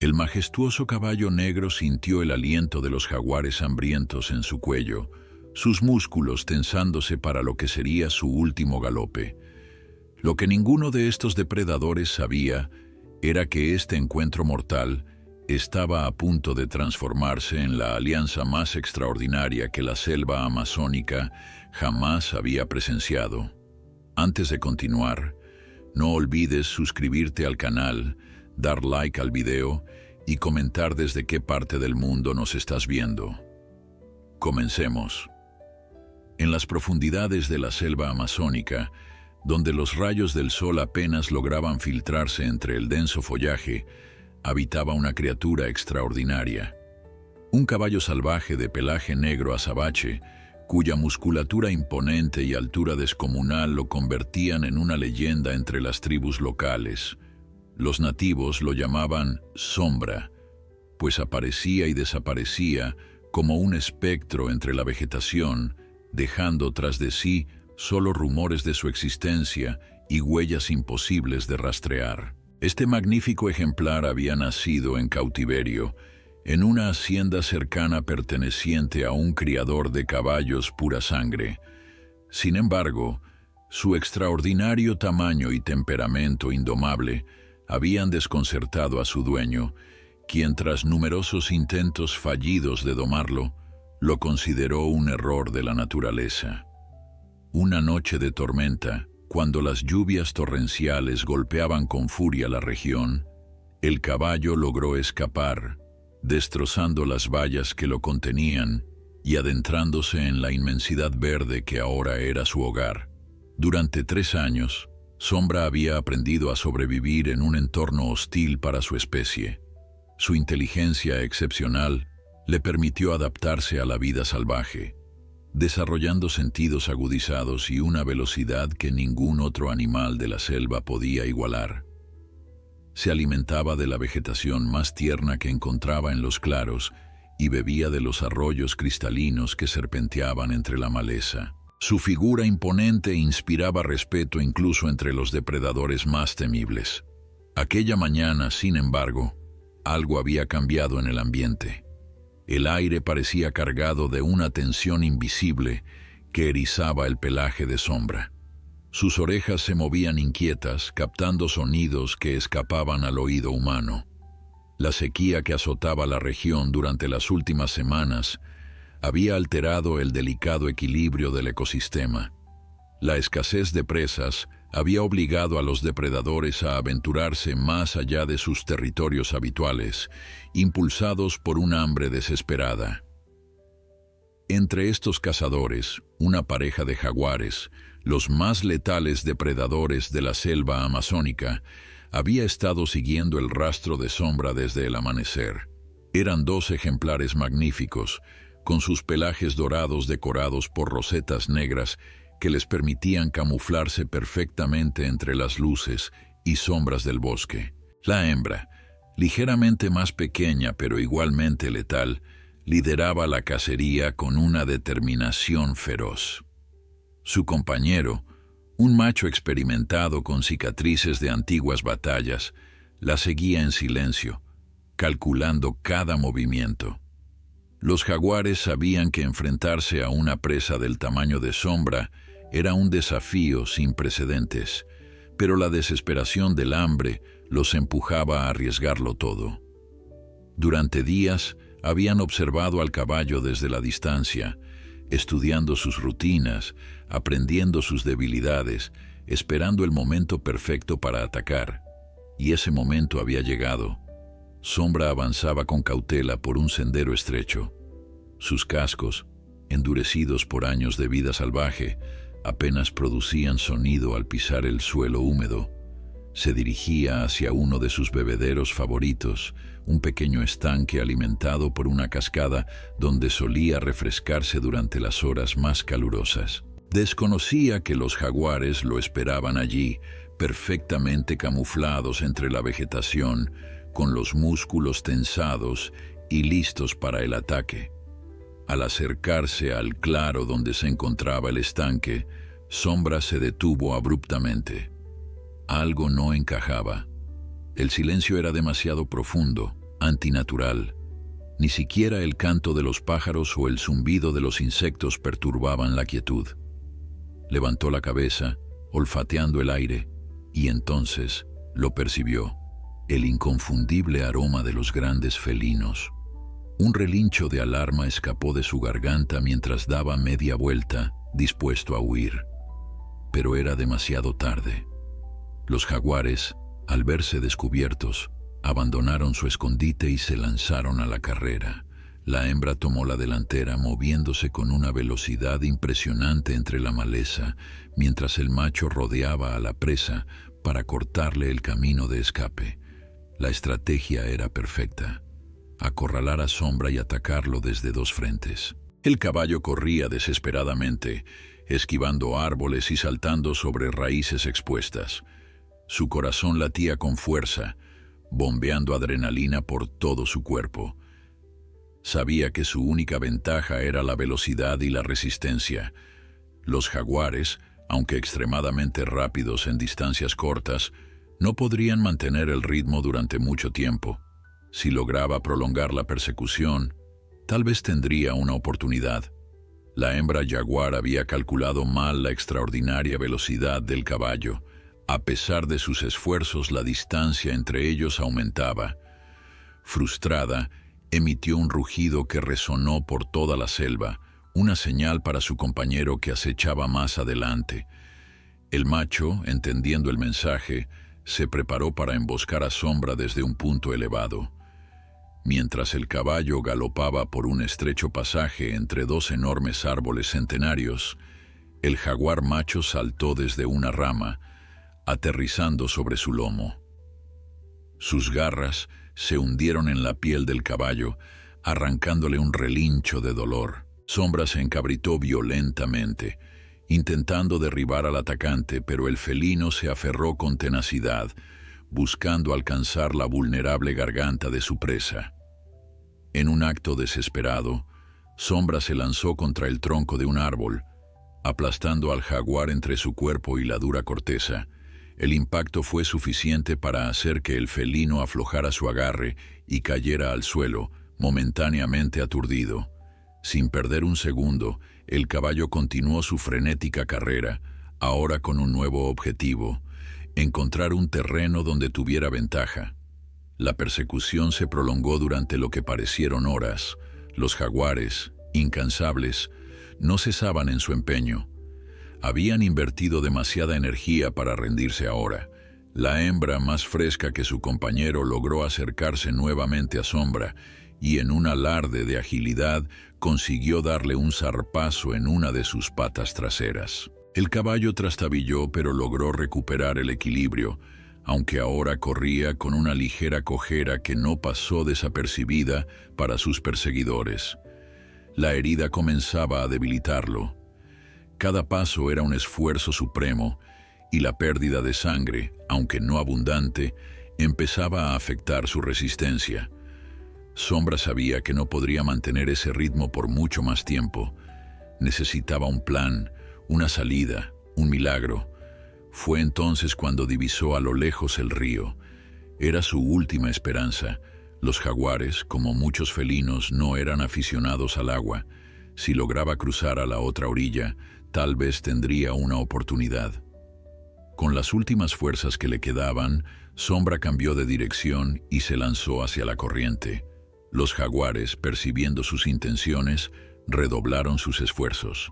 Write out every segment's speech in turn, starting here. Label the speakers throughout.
Speaker 1: El majestuoso caballo negro sintió el aliento de los jaguares hambrientos en su cuello, sus músculos tensándose para lo que sería su último galope. Lo que ninguno de estos depredadores sabía era que este encuentro mortal estaba a punto de transformarse en la alianza más extraordinaria que la selva amazónica jamás había presenciado. Antes de continuar, no olvides suscribirte al canal, dar like al video y comentar desde qué parte del mundo nos estás viendo. Comencemos. En las profundidades de la selva amazónica, donde los rayos del sol apenas lograban filtrarse entre el denso follaje, habitaba una criatura extraordinaria. Un caballo salvaje de pelaje negro azabache, cuya musculatura imponente y altura descomunal lo convertían en una leyenda entre las tribus locales. Los nativos lo llamaban Sombra, pues aparecía y desaparecía como un espectro entre la vegetación, dejando tras de sí solo rumores de su existencia y huellas imposibles de rastrear. Este magnífico ejemplar había nacido en cautiverio, en una hacienda cercana perteneciente a un criador de caballos pura sangre. Sin embargo, su extraordinario tamaño y temperamento indomable habían desconcertado a su dueño, quien tras numerosos intentos fallidos de domarlo, lo consideró un error de la naturaleza. Una noche de tormenta, cuando las lluvias torrenciales golpeaban con furia la región, el caballo logró escapar, destrozando las vallas que lo contenían y adentrándose en la inmensidad verde que ahora era su hogar. Durante 3 años, Sombra había aprendido a sobrevivir en un entorno hostil para su especie. Su inteligencia excepcional le permitió adaptarse a la vida salvaje, desarrollando sentidos agudizados y una velocidad que ningún otro animal de la selva podía igualar. Se alimentaba de la vegetación más tierna que encontraba en los claros y bebía de los arroyos cristalinos que serpenteaban entre la maleza. Su figura imponente inspiraba respeto incluso entre los depredadores más temibles. Aquella mañana, sin embargo, algo había cambiado en el ambiente. El aire parecía cargado de una tensión invisible que erizaba el pelaje de Sombra. Sus orejas se movían inquietas, captando sonidos que escapaban al oído humano. La sequía que azotaba la región durante las últimas semanas había alterado el delicado equilibrio del ecosistema. La escasez de presas había obligado a los depredadores a aventurarse más allá de sus territorios habituales, impulsados por un hambre desesperada. Entre estos cazadores, una pareja de jaguares, los más letales depredadores de la selva amazónica, había estado siguiendo el rastro de Sombra desde el amanecer. Eran 2 ejemplares magníficos, con sus pelajes dorados decorados por rosetas negras que les permitían camuflarse perfectamente entre las luces y sombras del bosque. La hembra, ligeramente más pequeña pero igualmente letal, lideraba la cacería con una determinación feroz. Su compañero, un macho experimentado con cicatrices de antiguas batallas, la seguía en silencio, calculando cada movimiento. Los jaguares sabían que enfrentarse a una presa del tamaño de Sombra era un desafío sin precedentes, pero la desesperación del hambre los empujaba a arriesgarlo todo. Durante días habían observado al caballo desde la distancia, estudiando sus rutinas, aprendiendo sus debilidades, esperando el momento perfecto para atacar. Y ese momento había llegado. Sombra avanzaba con cautela por un sendero estrecho. Sus cascos, endurecidos por años de vida salvaje, apenas producían sonido al pisar el suelo húmedo. Se dirigía hacia uno de sus bebederos favoritos, un pequeño estanque alimentado por una cascada donde solía refrescarse durante las horas más calurosas. Desconocía que los jaguares lo esperaban allí, perfectamente camuflados entre la vegetación, con los músculos tensados y listos para el ataque. Al acercarse al claro donde se encontraba el estanque, Sombra se detuvo abruptamente. Algo no encajaba. El silencio era demasiado profundo, antinatural. Ni siquiera el canto de los pájaros o el zumbido de los insectos perturbaban la quietud. Levantó la cabeza, olfateando el aire, y entonces lo percibió, el inconfundible aroma de los grandes felinos. Un relincho de alarma escapó de su garganta mientras daba media vuelta, dispuesto a huir. Pero era demasiado tarde. Los jaguares, al verse descubiertos, abandonaron su escondite y se lanzaron a la carrera. La hembra tomó la delantera, moviéndose con una velocidad impresionante entre la maleza, mientras el macho rodeaba a la presa para cortarle el camino de escape. La estrategia era perfecta: acorralar a Sombra y atacarlo desde dos frentes. El caballo corría desesperadamente, esquivando árboles y saltando sobre raíces expuestas. Su corazón latía con fuerza, bombeando adrenalina por todo su cuerpo. Sabía que su única ventaja era la velocidad y la resistencia. Los jaguares, aunque extremadamente rápidos en distancias cortas, no podrían mantener el ritmo durante mucho tiempo. Si lograba prolongar la persecución, tal vez tendría una oportunidad. La hembra jaguar había calculado mal la extraordinaria velocidad del caballo. A pesar de sus esfuerzos, la distancia entre ellos aumentaba. Frustrada, emitió un rugido que resonó por toda la selva, una señal para su compañero que acechaba más adelante. El macho, entendiendo el mensaje, se preparó para emboscar a Sombra desde un punto elevado. Mientras el caballo galopaba por un estrecho pasaje entre dos enormes árboles centenarios, el jaguar macho saltó desde una rama, aterrizando sobre su lomo. Sus garras se hundieron en la piel del caballo, arrancándole un relincho de dolor. Sombra se encabritó violentamente, intentando derribar al atacante, pero el felino se aferró con tenacidad, buscando alcanzar la vulnerable garganta de su presa. En un acto desesperado, Sombra se lanzó contra el tronco de un árbol, aplastando al jaguar entre su cuerpo y la dura corteza. El impacto fue suficiente para hacer que el felino aflojara su agarre y cayera al suelo, momentáneamente aturdido. Sin perder un segundo, el caballo continuó su frenética carrera, ahora con un nuevo objetivo: encontrar un terreno donde tuviera ventaja. La persecución se prolongó durante lo que parecieron horas. Los jaguares, incansables, no cesaban en su empeño. Habían invertido demasiada energía para rendirse ahora. La hembra, más fresca que su compañero, logró acercarse nuevamente a Sombra y, en un alarde de agilidad, consiguió darle un zarpazo en una de sus patas traseras. El caballo trastabilló, pero logró recuperar el equilibrio, aunque ahora corría con una ligera cojera que no pasó desapercibida para sus perseguidores. La herida comenzaba a debilitarlo. Cada paso era un esfuerzo supremo, y la pérdida de sangre, aunque no abundante, empezaba a afectar su resistencia. Sombra sabía que no podría mantener ese ritmo por mucho más tiempo. Necesitaba un plan, una salida, un milagro. Fue entonces cuando divisó a lo lejos el río. Era su última esperanza. Los jaguares, como muchos felinos, no eran aficionados al agua. Si lograba cruzar a la otra orilla, tal vez tendría una oportunidad. Con las últimas fuerzas que le quedaban, Sombra cambió de dirección y se lanzó hacia la corriente. Los jaguares, percibiendo sus intenciones, redoblaron sus esfuerzos.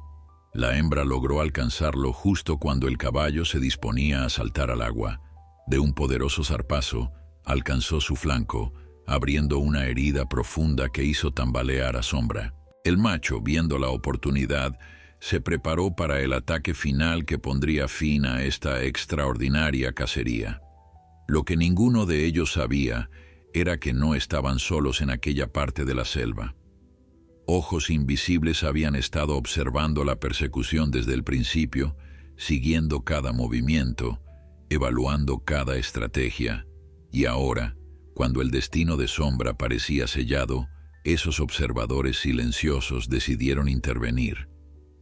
Speaker 1: La hembra logró alcanzarlo justo cuando el caballo se disponía a saltar al agua. De un poderoso zarpazo, alcanzó su flanco, abriendo una herida profunda que hizo tambalear a Sombra. El macho, viendo la oportunidad, se preparó para el ataque final que pondría fin a esta extraordinaria cacería. Lo que ninguno de ellos sabía era que no estaban solos en aquella parte de la selva. Ojos invisibles habían estado observando la persecución desde el principio, siguiendo cada movimiento, evaluando cada estrategia, y ahora, cuando el destino de Sombra parecía sellado, esos observadores silenciosos decidieron intervenir.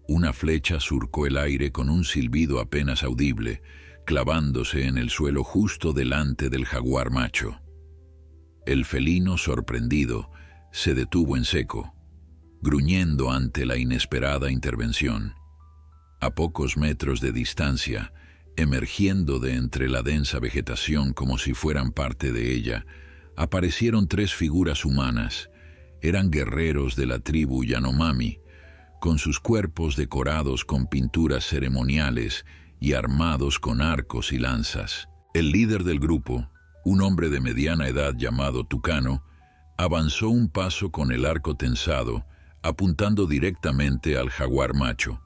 Speaker 1: Una flecha surcó el aire con un silbido apenas audible, clavándose en el suelo justo delante del jaguar macho. El felino, sorprendido, se detuvo en seco, gruñendo ante la inesperada intervención. A pocos metros de distancia, emergiendo de entre la densa vegetación como si fueran parte de ella, aparecieron tres figuras humanas. Eran guerreros de la tribu Yanomami, con sus cuerpos decorados con pinturas ceremoniales y armados con arcos y lanzas. El líder del grupo, un hombre de mediana edad llamado Tucano, avanzó un paso con el arco tensado, apuntando directamente al jaguar macho.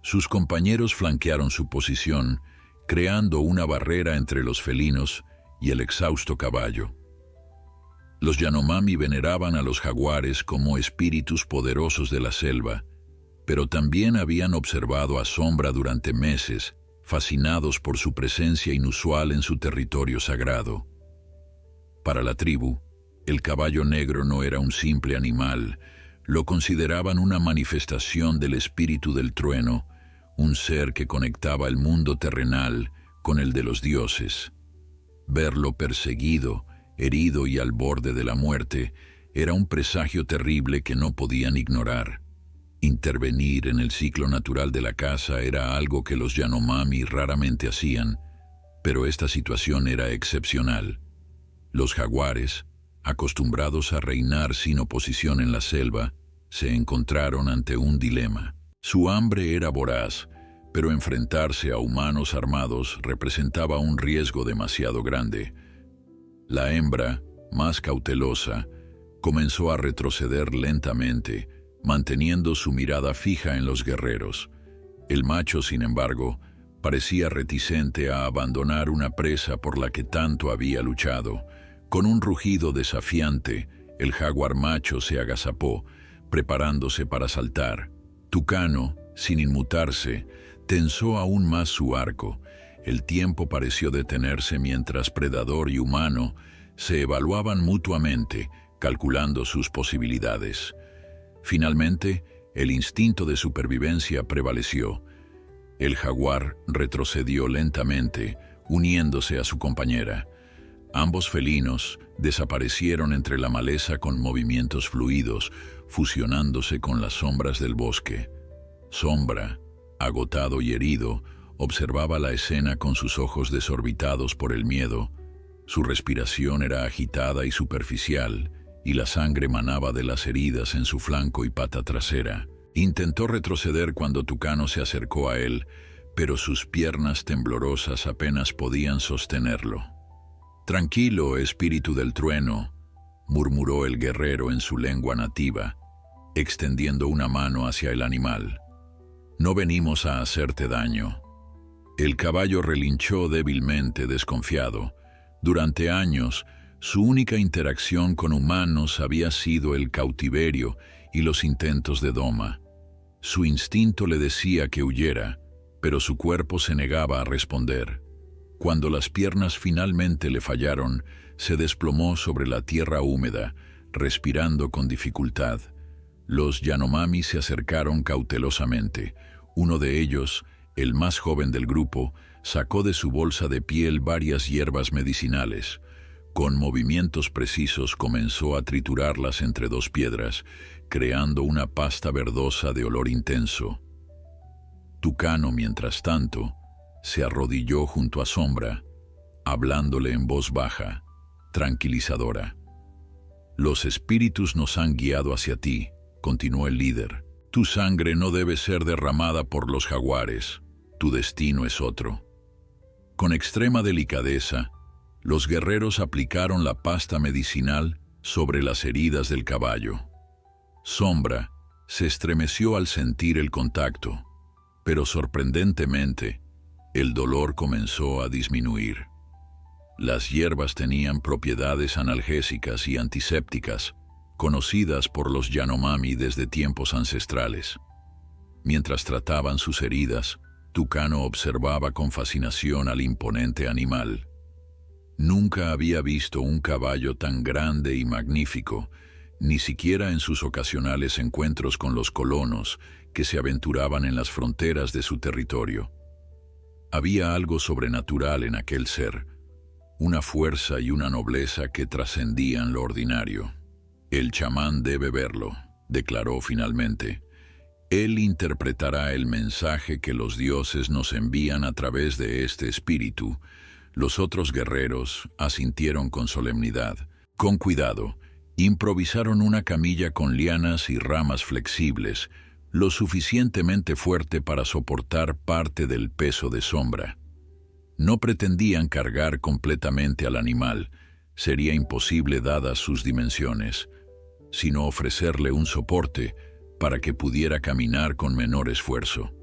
Speaker 1: Sus compañeros flanquearon su posición, creando una barrera entre los felinos y el exhausto caballo. Los Yanomami veneraban a los jaguares como espíritus poderosos de la selva, pero también habían observado a Sombra durante meses, fascinados por su presencia inusual en su territorio sagrado. Para la tribu, el caballo negro no era un simple animal, lo consideraban una manifestación del espíritu del trueno, un ser que conectaba el mundo terrenal con el de los dioses. Verlo perseguido, herido y al borde de la muerte, era un presagio terrible que no podían ignorar. Intervenir en el ciclo natural de la caza era algo que los Yanomami raramente hacían, pero esta situación era excepcional. Los jaguares, acostumbrados a reinar sin oposición en la selva, se encontraron ante un dilema. Su hambre era voraz, pero enfrentarse a humanos armados representaba un riesgo demasiado grande. La hembra, más cautelosa, comenzó a retroceder lentamente, manteniendo su mirada fija en los guerreros. El macho, sin embargo, parecía reticente a abandonar una presa por la que tanto había luchado. Con un rugido desafiante, el jaguar macho se agazapó, preparándose para saltar. Tucano, sin inmutarse, tensó aún más su arco. El tiempo pareció detenerse mientras predador y humano se evaluaban mutuamente, calculando sus posibilidades. Finalmente, el instinto de supervivencia prevaleció. El jaguar retrocedió lentamente, uniéndose a su compañera. Ambos felinos desaparecieron entre la maleza con movimientos fluidos, fusionándose con las sombras del bosque. Sombra, agotado y herido, observaba la escena con sus ojos desorbitados por el miedo. Su respiración era agitada y superficial, y la sangre manaba de las heridas en su flanco y pata trasera. Intentó retroceder cuando Tucano se acercó a él, pero sus piernas temblorosas apenas podían sostenerlo. «Tranquilo, espíritu del trueno», murmuró el guerrero en su lengua nativa, extendiendo una mano hacia el animal. «No venimos a hacerte daño». El caballo relinchó débilmente, desconfiado. Durante años, su única interacción con humanos había sido el cautiverio y los intentos de doma. Su instinto le decía que huyera, pero su cuerpo se negaba a responder. Cuando las piernas finalmente le fallaron, se desplomó sobre la tierra húmeda, respirando con dificultad. Los Yanomami se acercaron cautelosamente. Uno de ellos, el más joven del grupo, sacó de su bolsa de piel varias hierbas medicinales. Con movimientos precisos comenzó a triturarlas entre dos piedras, creando una pasta verdosa de olor intenso. Tucano, mientras tanto, se arrodilló junto a Sombra, hablándole en voz baja, tranquilizadora. «Los espíritus nos han guiado hacia ti», continuó el líder. «Tu sangre no debe ser derramada por los jaguares. Tu destino es otro». Con extrema delicadeza, los guerreros aplicaron la pasta medicinal sobre las heridas del caballo. Sombra se estremeció al sentir el contacto, pero sorprendentemente, el dolor comenzó a disminuir. Las hierbas tenían propiedades analgésicas y antisépticas, conocidas por los Yanomami desde tiempos ancestrales. Mientras trataban sus heridas, Tucano observaba con fascinación al imponente animal. Nunca había visto un caballo tan grande y magnífico, ni siquiera en sus ocasionales encuentros con los colonos que se aventuraban en las fronteras de su territorio. Había algo sobrenatural en aquel ser, una fuerza y una nobleza que trascendían lo ordinario. El chamán debe verlo, declaró finalmente. Él interpretará el mensaje que los dioses nos envían a través de este espíritu. Los otros guerreros asintieron con solemnidad. Con cuidado, improvisaron una camilla con lianas y ramas flexibles, lo suficientemente fuerte para soportar parte del peso de Sombra. No pretendían cargar completamente al animal, sería imposible dadas sus dimensiones, sino ofrecerle un soporte para que pudiera caminar con menor esfuerzo.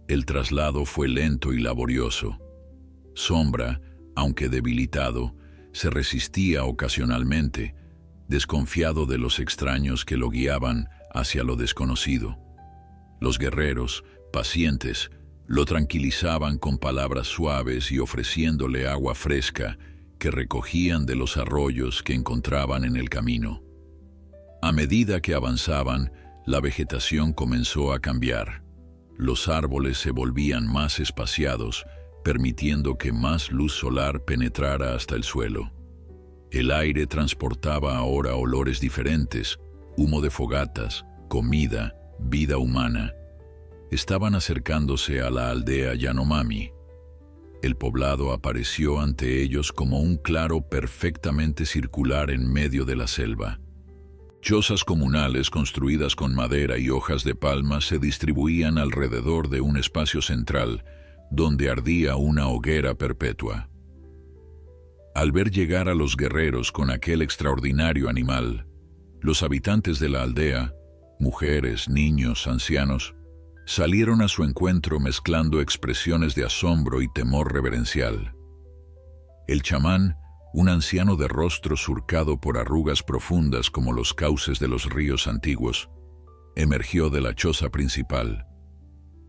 Speaker 1: El traslado fue lento y laborioso. Sombra, aunque debilitado, se resistía ocasionalmente, desconfiado de los extraños que lo guiaban hacia lo desconocido. Los guerreros, pacientes, lo tranquilizaban con palabras suaves y ofreciéndole agua fresca que recogían de los arroyos que encontraban en el camino. A medida que avanzaban, la vegetación comenzó a cambiar. Los árboles se volvían más espaciados, permitiendo que más luz solar penetrara hasta el suelo. El aire transportaba ahora olores diferentes, humo de fogatas, comida, vida humana. Estaban acercándose a la aldea Yanomami. El poblado apareció ante ellos como un claro perfectamente circular en medio de la selva. Chozas comunales construidas con madera y hojas de palma se distribuían alrededor de un espacio central, donde ardía una hoguera perpetua. Al ver llegar a los guerreros con aquel extraordinario animal, los habitantes de la aldea, mujeres, niños, ancianos, salieron a su encuentro mezclando expresiones de asombro y temor reverencial. El chamán, un anciano de rostro surcado por arrugas profundas como los cauces de los ríos antiguos, emergió de la choza principal.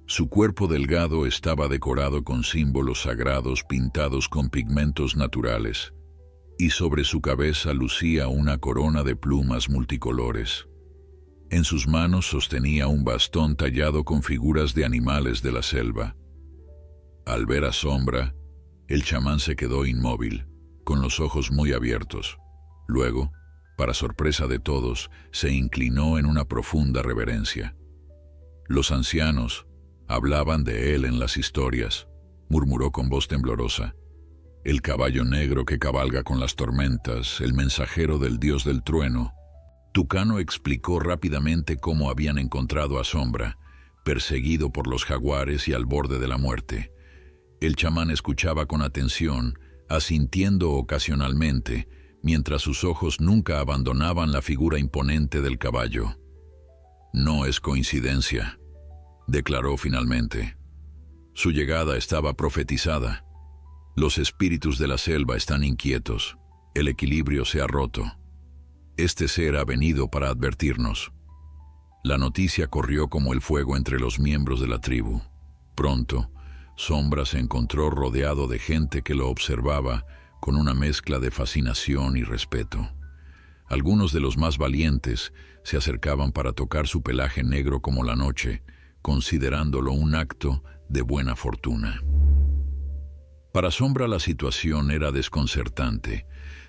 Speaker 1: Su cuerpo delgado estaba decorado con símbolos sagrados pintados con pigmentos naturales, y sobre su cabeza lucía una corona de plumas multicolores. En sus manos sostenía un bastón tallado con figuras de animales de la selva. Al ver a Sombra, el chamán se quedó inmóvil, con los ojos muy abiertos. Luego, para sorpresa de todos, se inclinó en una profunda reverencia. Los ancianos hablaban de él en las historias, murmuró con voz temblorosa. El caballo negro que cabalga con las tormentas, el mensajero del dios del trueno. Tucano explicó rápidamente cómo habían encontrado a Sombra, perseguido por los jaguares y al borde de la muerte. El chamán escuchaba con atención, asintiendo ocasionalmente, mientras sus ojos nunca abandonaban la figura imponente del caballo. No es coincidencia, declaró finalmente. Su llegada estaba profetizada. Los espíritus de la selva están inquietos. El equilibrio se ha roto. Este ser ha venido para advertirnos. La noticia corrió como el fuego entre los miembros de la tribu. Pronto, Sombra se encontró rodeado de gente que lo observaba con una mezcla de fascinación y respeto. Algunos de los más valientes se acercaban para tocar su pelaje negro como la noche, considerándolo un acto de buena fortuna. Para Sombra la situación era desconcertante.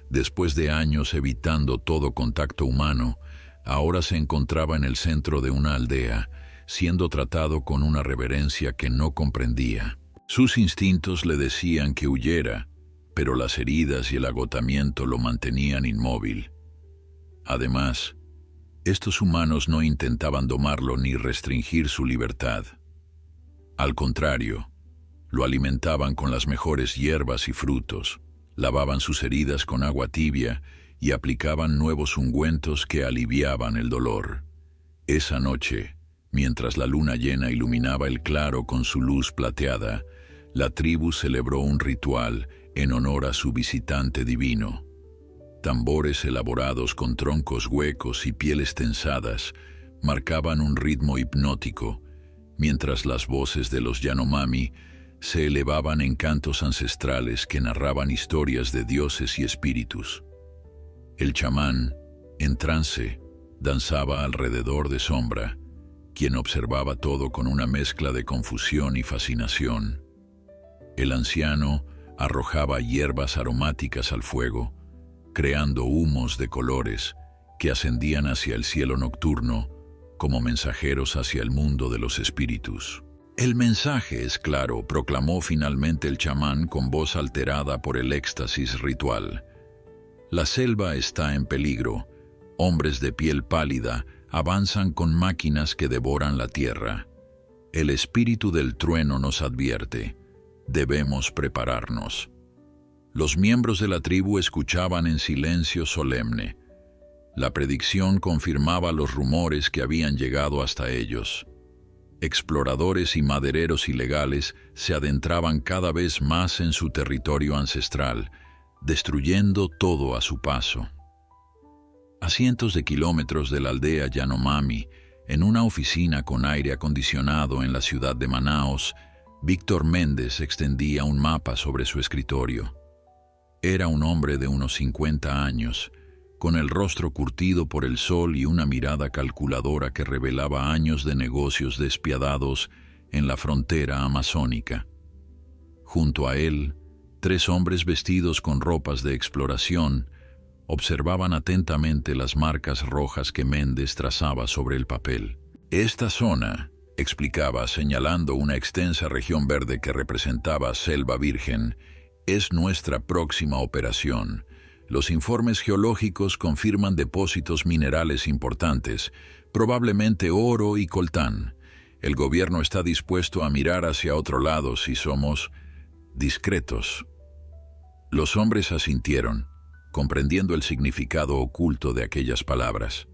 Speaker 1: Después de años evitando todo contacto humano, ahora se encontraba en el centro de una aldea, siendo tratado con una reverencia que no comprendía. Sus instintos le decían que huyera, pero las heridas y el agotamiento lo mantenían inmóvil. Además, estos humanos no intentaban domarlo ni restringir su libertad. Al contrario, lo alimentaban con las mejores hierbas y frutos, lavaban sus heridas con agua tibia y aplicaban nuevos ungüentos que aliviaban el dolor. Esa noche, mientras la luna llena iluminaba el claro con su luz plateada, la tribu celebró un ritual en honor a su visitante divino. Tambores elaborados con troncos huecos y pieles tensadas marcaban un ritmo hipnótico, mientras las voces de los Yanomami se elevaban en cantos ancestrales que narraban historias de dioses y espíritus. El chamán, en trance, danzaba alrededor de Sombra, quien observaba todo con una mezcla de confusión y fascinación. El anciano arrojaba hierbas aromáticas al fuego, creando humos de colores que ascendían hacia el cielo nocturno como mensajeros hacia el mundo de los espíritus. El mensaje es claro, proclamó finalmente el chamán con voz alterada por el éxtasis ritual. La selva está en peligro. Hombres de piel pálida avanzan con máquinas que devoran la tierra. El espíritu del trueno nos advierte. Debemos prepararnos. Los miembros de la tribu escuchaban en silencio solemne. La predicción confirmaba los rumores que habían llegado hasta ellos. Exploradores y madereros ilegales se adentraban cada vez más en su territorio ancestral, destruyendo todo a su paso. A cientos de kilómetros de la aldea Yanomami, en una oficina con aire acondicionado en la ciudad de Manaos, Víctor Méndez extendía un mapa sobre su escritorio. Era un hombre de unos 50 años, con el rostro curtido por el sol y una mirada calculadora que revelaba años de negocios despiadados en la frontera amazónica. Junto a él, 3 hombres vestidos con ropas de exploración observaban atentamente las marcas rojas que Méndez trazaba sobre el papel. Esta zona, explicaba señalando una extensa región verde que representaba selva virgen, es nuestra próxima operación. Los informes geológicos confirman depósitos minerales importantes, probablemente oro y coltán. El gobierno está dispuesto a mirar hacia otro lado si somos discretos. Los hombres asintieron, comprendiendo el significado oculto de aquellas palabras.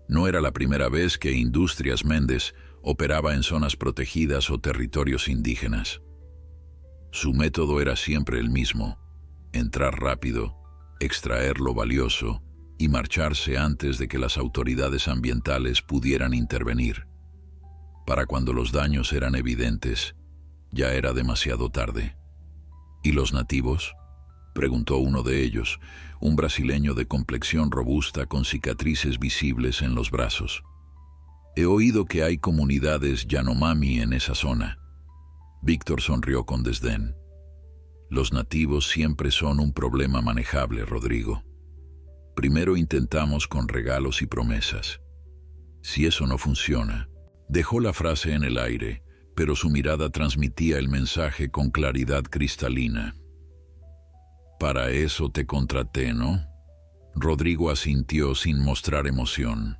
Speaker 1: No era la primera vez que Industrias Méndez operaba en zonas protegidas o territorios indígenas. Su método era siempre el mismo: entrar rápido, extraer lo valioso y marcharse antes de que las autoridades ambientales pudieran intervenir. Para cuando los daños eran evidentes, ya era demasiado tarde. ¿Y los nativos?, preguntó uno de ellos, un brasileño de complexión robusta con cicatrices visibles en los brazos. He oído que hay comunidades Yanomami en esa zona. Víctor sonrió con desdén. Los nativos siempre son un problema manejable, Rodrigo. Primero intentamos con regalos y promesas. Si eso no funciona, dejó la frase en el aire, pero su mirada transmitía el mensaje con claridad cristalina. Para eso te contraté, ¿no? Rodrigo asintió sin mostrar emoción.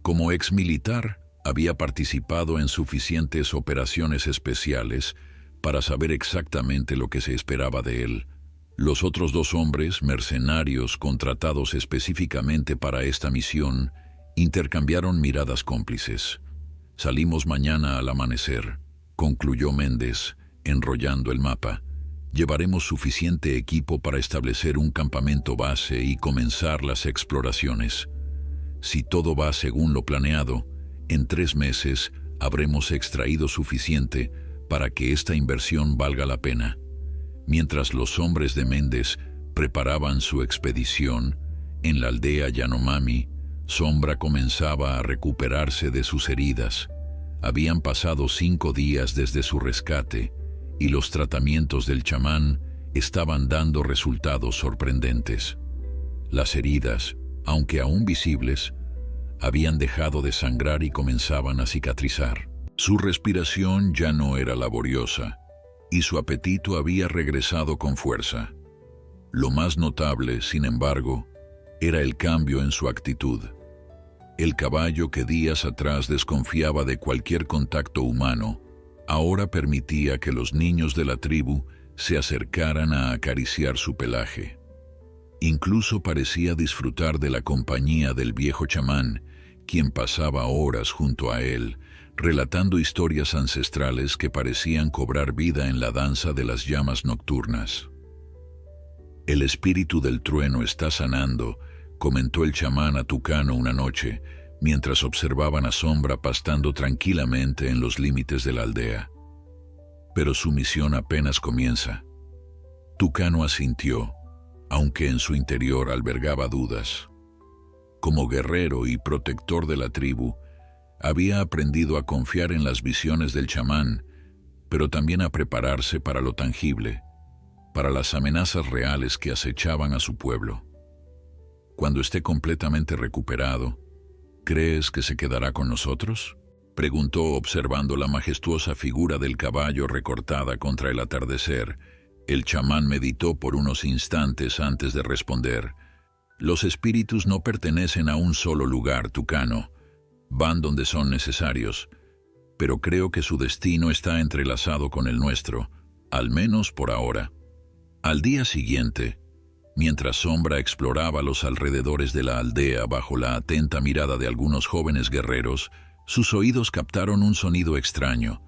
Speaker 1: Como exmilitar, había participado en suficientes operaciones especiales para saber exactamente lo que se esperaba de él. Los otros 2 hombres, mercenarios contratados específicamente para esta misión, intercambiaron miradas cómplices. Salimos mañana al amanecer, concluyó Méndez, enrollando el mapa. Llevaremos suficiente equipo para establecer un campamento base y comenzar las exploraciones. Si todo va según lo planeado, en 3 meses habremos extraído suficiente para que esta inversión valga la pena. Mientras los hombres de Méndez preparaban su expedición, en la aldea Yanomami, Sombra comenzaba a recuperarse de sus heridas. Habían pasado 5 días desde su rescate y los tratamientos del chamán estaban dando resultados sorprendentes. Las heridas, aunque aún visibles, habían dejado de sangrar y comenzaban a cicatrizar. Su respiración ya no era laboriosa, y su apetito había regresado con fuerza. Lo más notable, sin embargo, era el cambio en su actitud. El caballo que días atrás desconfiaba de cualquier contacto humano, ahora permitía que los niños de la tribu se acercaran a acariciar su pelaje. Incluso parecía disfrutar de la compañía del viejo chamán, quien pasaba horas junto a él, relatando historias ancestrales que parecían cobrar vida en la danza de las llamas nocturnas. El espíritu del trueno está sanando, comentó el chamán a Tucano una noche, mientras observaban a Sombra pastando tranquilamente en los límites de la aldea. Pero su misión apenas comienza. Tucano asintió, aunque en su interior albergaba dudas. Como guerrero y protector de la tribu, había aprendido a confiar en las visiones del chamán, pero también a prepararse para lo tangible. para las amenazas reales que acechaban a su pueblo. Cuando esté completamente recuperado, ¿crees que se quedará con nosotros?, preguntó observando la majestuosa figura del caballo recortada contra el atardecer. El chamán meditó por unos instantes antes de responder. Los espíritus no pertenecen a un solo lugar, Tucano. Van donde son necesarios, pero creo que su destino está entrelazado con el nuestro, al menos por ahora. Al día siguiente, mientras Sombra exploraba los alrededores de la aldea bajo la atenta mirada de algunos jóvenes guerreros, sus oídos captaron un sonido extraño,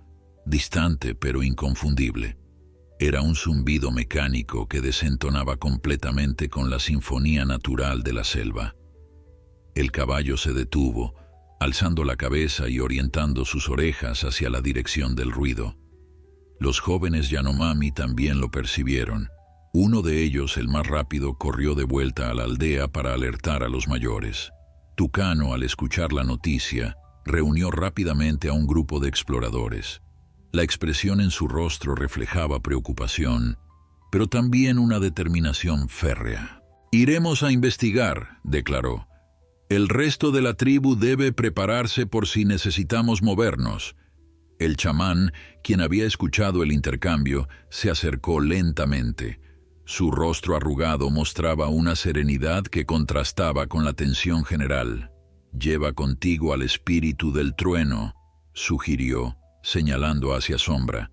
Speaker 1: distante pero inconfundible. Era un zumbido mecánico que desentonaba completamente con la sinfonía natural de la selva. El caballo se detuvo, alzando la cabeza y orientando sus orejas hacia la dirección del ruido. Los jóvenes Yanomami también lo percibieron. Uno de ellos, el más rápido, corrió de vuelta a la aldea para alertar a los mayores. Tucano, al escuchar la noticia, reunió rápidamente a un grupo de exploradores. La expresión en su rostro reflejaba preocupación, pero también una determinación férrea. «Iremos a investigar», declaró. «El resto de la tribu debe prepararse por si necesitamos movernos». El chamán, quien había escuchado el intercambio, se acercó lentamente. Su rostro arrugado mostraba una serenidad que contrastaba con la tensión general. «Lleva contigo al espíritu del trueno», sugirió, señalando hacia Sombra.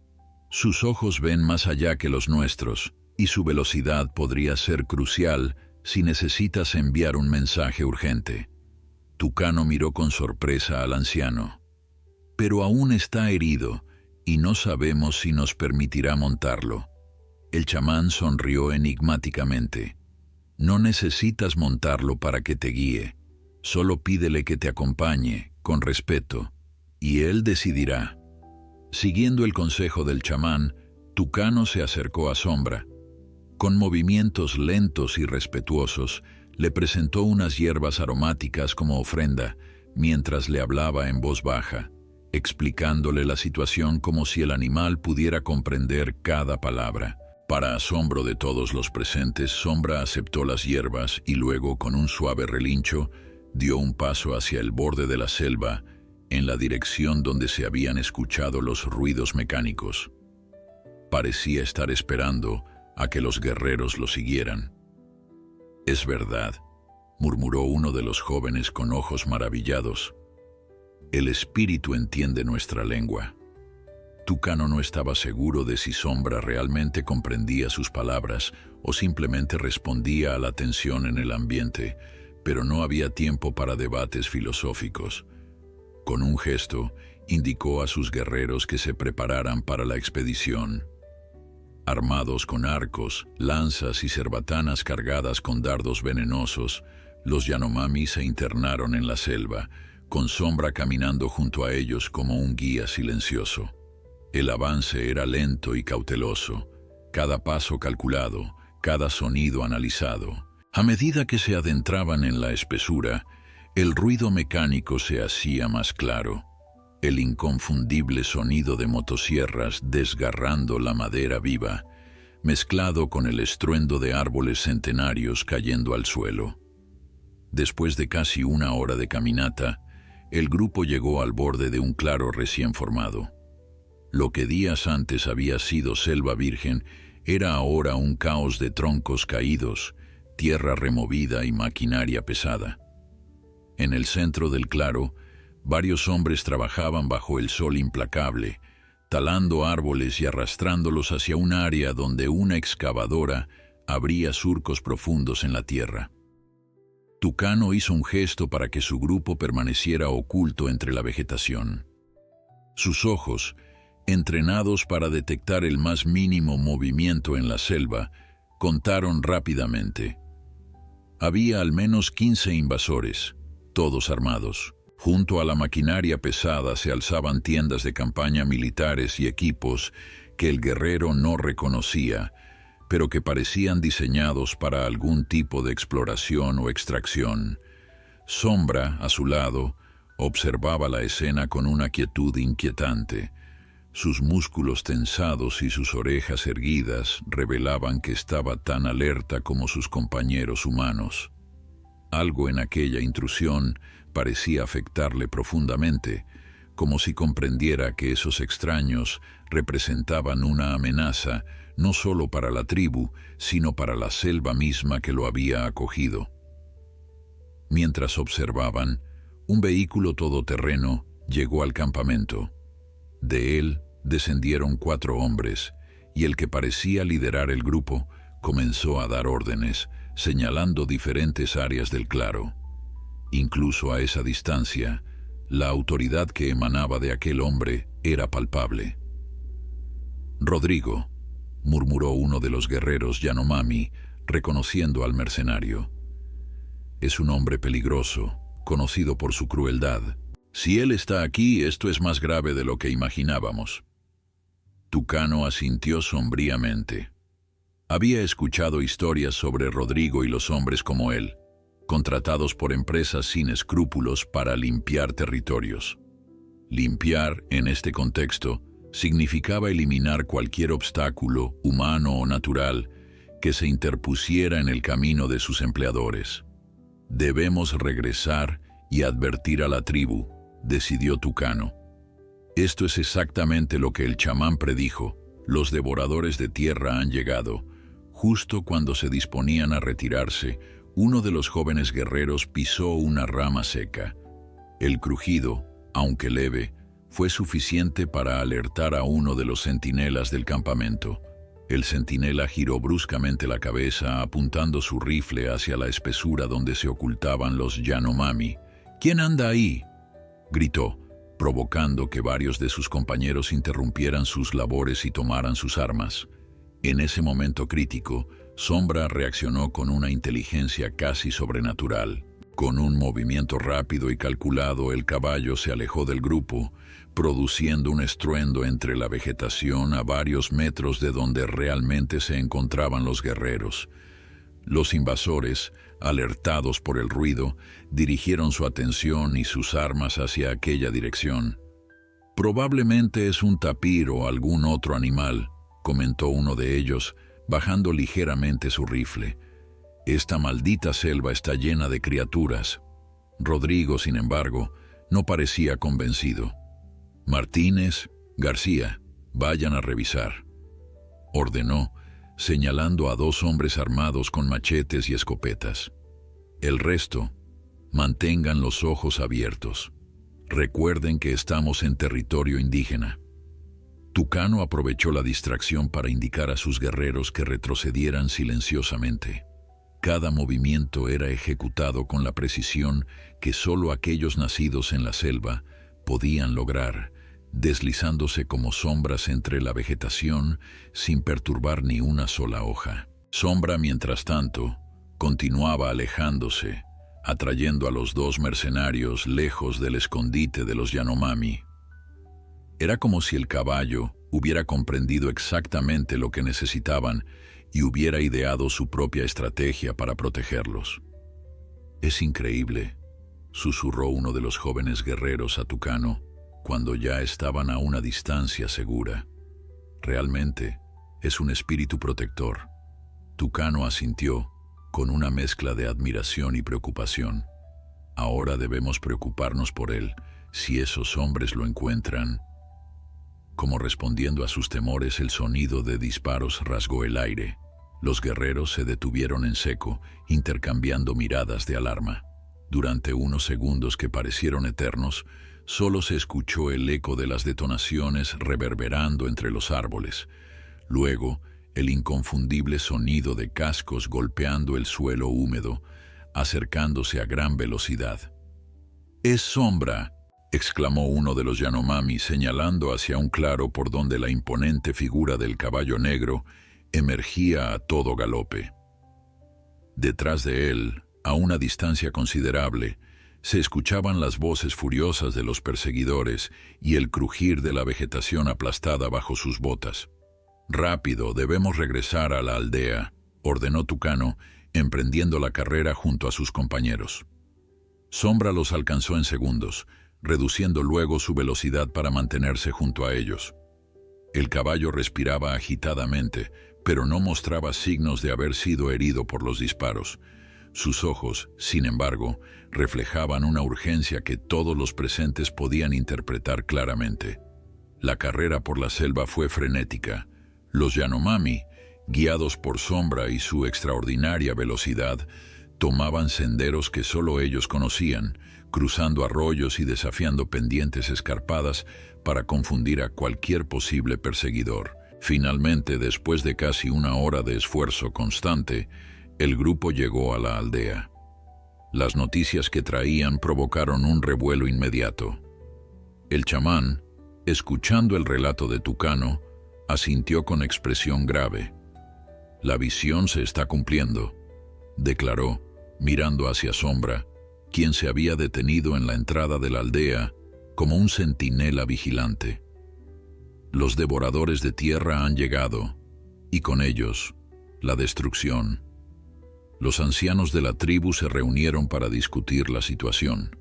Speaker 1: «Sus ojos ven más allá que los nuestros, y su velocidad podría ser crucial si necesitas enviar un mensaje urgente». Tucano miró con sorpresa al anciano. «Pero aún está herido, y no sabemos si nos permitirá montarlo». El chamán sonrió enigmáticamente. «No necesitas montarlo para que te guíe. Solo pídele que te acompañe, con respeto, y él decidirá». Siguiendo el consejo del chamán, Tucano se acercó a Sombra. Con movimientos lentos y respetuosos, le presentó unas hierbas aromáticas como ofrenda, mientras le hablaba en voz baja, explicándole la situación como si el animal pudiera comprender cada palabra. Para asombro de todos los presentes, Sombra aceptó las hierbas y luego, con un suave relincho, dio un paso hacia el borde de la selva, en la dirección donde se habían escuchado los ruidos mecánicos. Parecía estar esperando a que los guerreros lo siguieran. «Es verdad», murmuró uno de los jóvenes con ojos maravillados. «El espíritu entiende nuestra lengua». Tucano no estaba seguro de si Sombra realmente comprendía sus palabras o simplemente respondía a la tensión en el ambiente, pero no había tiempo para debates filosóficos. Con un gesto, indicó a sus guerreros que se prepararan para la expedición. Armados con arcos, lanzas y cerbatanas cargadas con dardos venenosos, los Yanomami se internaron en la selva, con Sombra caminando junto a ellos como un guía silencioso. El avance era lento y cauteloso, cada paso calculado, cada sonido analizado. A medida que se adentraban en la espesura, el ruido mecánico se hacía más claro, el inconfundible sonido de motosierras desgarrando la madera viva, mezclado con el estruendo de árboles centenarios cayendo al suelo. Después de casi una hora de caminata, el grupo llegó al borde de un claro recién formado. Lo que días antes había sido selva virgen era ahora un caos de troncos caídos, tierra removida y maquinaria pesada. En el centro del claro, varios hombres trabajaban bajo el sol implacable, talando árboles y arrastrándolos hacia un área donde una excavadora abría surcos profundos en la tierra. Tucano hizo un gesto para que su grupo permaneciera oculto entre la vegetación. Sus ojos, entrenados para detectar el más mínimo movimiento en la selva, contaron rápidamente. Había al menos 15 invasores, todos armados. Junto a la maquinaria pesada se alzaban tiendas de campaña militares y equipos que el guerrero no reconocía, pero que parecían diseñados para algún tipo de exploración o extracción. Sombra, a su lado, observaba la escena con una quietud inquietante. Sus músculos tensados y sus orejas erguidas revelaban que estaba tan alerta como sus compañeros humanos. Algo en aquella intrusión parecía afectarle profundamente, como si comprendiera que esos extraños representaban una amenaza no solo para la tribu, sino para la selva misma que lo había acogido. Mientras observaban, un vehículo todoterreno llegó al campamento. De él descendieron 4 hombres, y el que parecía liderar el grupo comenzó a dar órdenes, señalando diferentes áreas del claro. Incluso a esa distancia, la autoridad que emanaba de aquel hombre era palpable. «Rodrigo», murmuró uno de los guerreros Yanomami, reconociendo al mercenario. «Es un hombre peligroso, conocido por su crueldad. Si él está aquí, esto es más grave de lo que imaginábamos». Tucano asintió sombríamente. Había escuchado historias sobre Rodrigo y los hombres como él, contratados por empresas sin escrúpulos para limpiar territorios. Limpiar, en este contexto, significaba eliminar cualquier obstáculo, humano o natural, que se interpusiera en el camino de sus empleadores. «Debemos regresar y advertir a la tribu», decidió Tucano. «Esto es exactamente lo que el chamán predijo. Los devoradores de tierra han llegado». Justo cuando se disponían a retirarse, uno de los jóvenes guerreros pisó una rama seca. El crujido, aunque leve, fue suficiente para alertar a uno de los centinelas del campamento. El centinela giró bruscamente la cabeza, apuntando su rifle hacia la espesura donde se ocultaban los Yanomami. «¿Quién anda ahí?», gritó, provocando que varios de sus compañeros interrumpieran sus labores y tomaran sus armas. En ese momento crítico, Sombra reaccionó con una inteligencia casi sobrenatural. Con un movimiento rápido y calculado, el caballo se alejó del grupo, produciendo un estruendo entre la vegetación a varios metros de donde realmente se encontraban los guerreros. Los invasores, alertados por el ruido, dirigieron su atención y sus armas hacia aquella dirección. «Probablemente es un tapir o algún otro animal», comentó uno de ellos, bajando ligeramente su rifle. «Esta maldita selva está llena de criaturas». Rodrigo, sin embargo, no parecía convencido. «Martínez, García, vayan a revisar», ordenó, señalando a 2 hombres armados con machetes y escopetas. «El resto, mantengan los ojos abiertos. Recuerden que estamos en territorio indígena». Tucano aprovechó la distracción para indicar a sus guerreros que retrocedieran silenciosamente. Cada movimiento era ejecutado con la precisión que solo aquellos nacidos en la selva podían lograr, deslizándose como sombras entre la vegetación sin perturbar ni una sola hoja. Sombra, mientras tanto, continuaba alejándose, atrayendo a los 2 mercenarios lejos del escondite de los Yanomami. Era como si el caballo hubiera comprendido exactamente lo que necesitaban y hubiera ideado su propia estrategia para protegerlos. «Es increíble», susurró uno de los jóvenes guerreros a Tucano, cuando ya estaban a una distancia segura. «Realmente, es un espíritu protector». Tucano asintió, con una mezcla de admiración y preocupación. «Ahora debemos preocuparnos por él. Si esos hombres lo encuentran». Como respondiendo a sus temores, el sonido de disparos rasgó el aire. Los guerreros se detuvieron en seco, intercambiando miradas de alarma. Durante unos segundos que parecieron eternos, solo se escuchó el eco de las detonaciones reverberando entre los árboles. Luego, el inconfundible sonido de cascos golpeando el suelo húmedo, acercándose a gran velocidad. «¡Es Sombra!», exclamó uno de los Yanomami, señalando hacia un claro por donde la imponente figura del caballo negro emergía a todo galope. Detrás de él, a una distancia considerable, se escuchaban las voces furiosas de los perseguidores y el crujir de la vegetación aplastada bajo sus botas. «Rápido, debemos regresar a la aldea», ordenó Tucano, emprendiendo la carrera junto a sus compañeros. Sombra los alcanzó en segundos, reduciendo luego su velocidad para mantenerse junto a ellos. El caballo respiraba agitadamente, pero no mostraba signos de haber sido herido por los disparos. Sus ojos, sin embargo, reflejaban una urgencia que todos los presentes podían interpretar claramente. La carrera por la selva fue frenética. Los Yanomami, guiados por Sombra y su extraordinaria velocidad, tomaban senderos que solo ellos conocían, cruzando arroyos y desafiando pendientes escarpadas para confundir a cualquier posible perseguidor. Finalmente, después de casi una hora de esfuerzo constante, el grupo llegó a la aldea. Las noticias que traían provocaron un revuelo inmediato. El chamán, escuchando el relato de Tucano, asintió con expresión grave. «La visión se está cumpliendo», declaró, mirando hacia Sombra, quien se había detenido en la entrada de la aldea como un centinela vigilante. Los devoradores de tierra han llegado, y con ellos, la destrucción. Los ancianos de la tribu se reunieron para discutir la situación.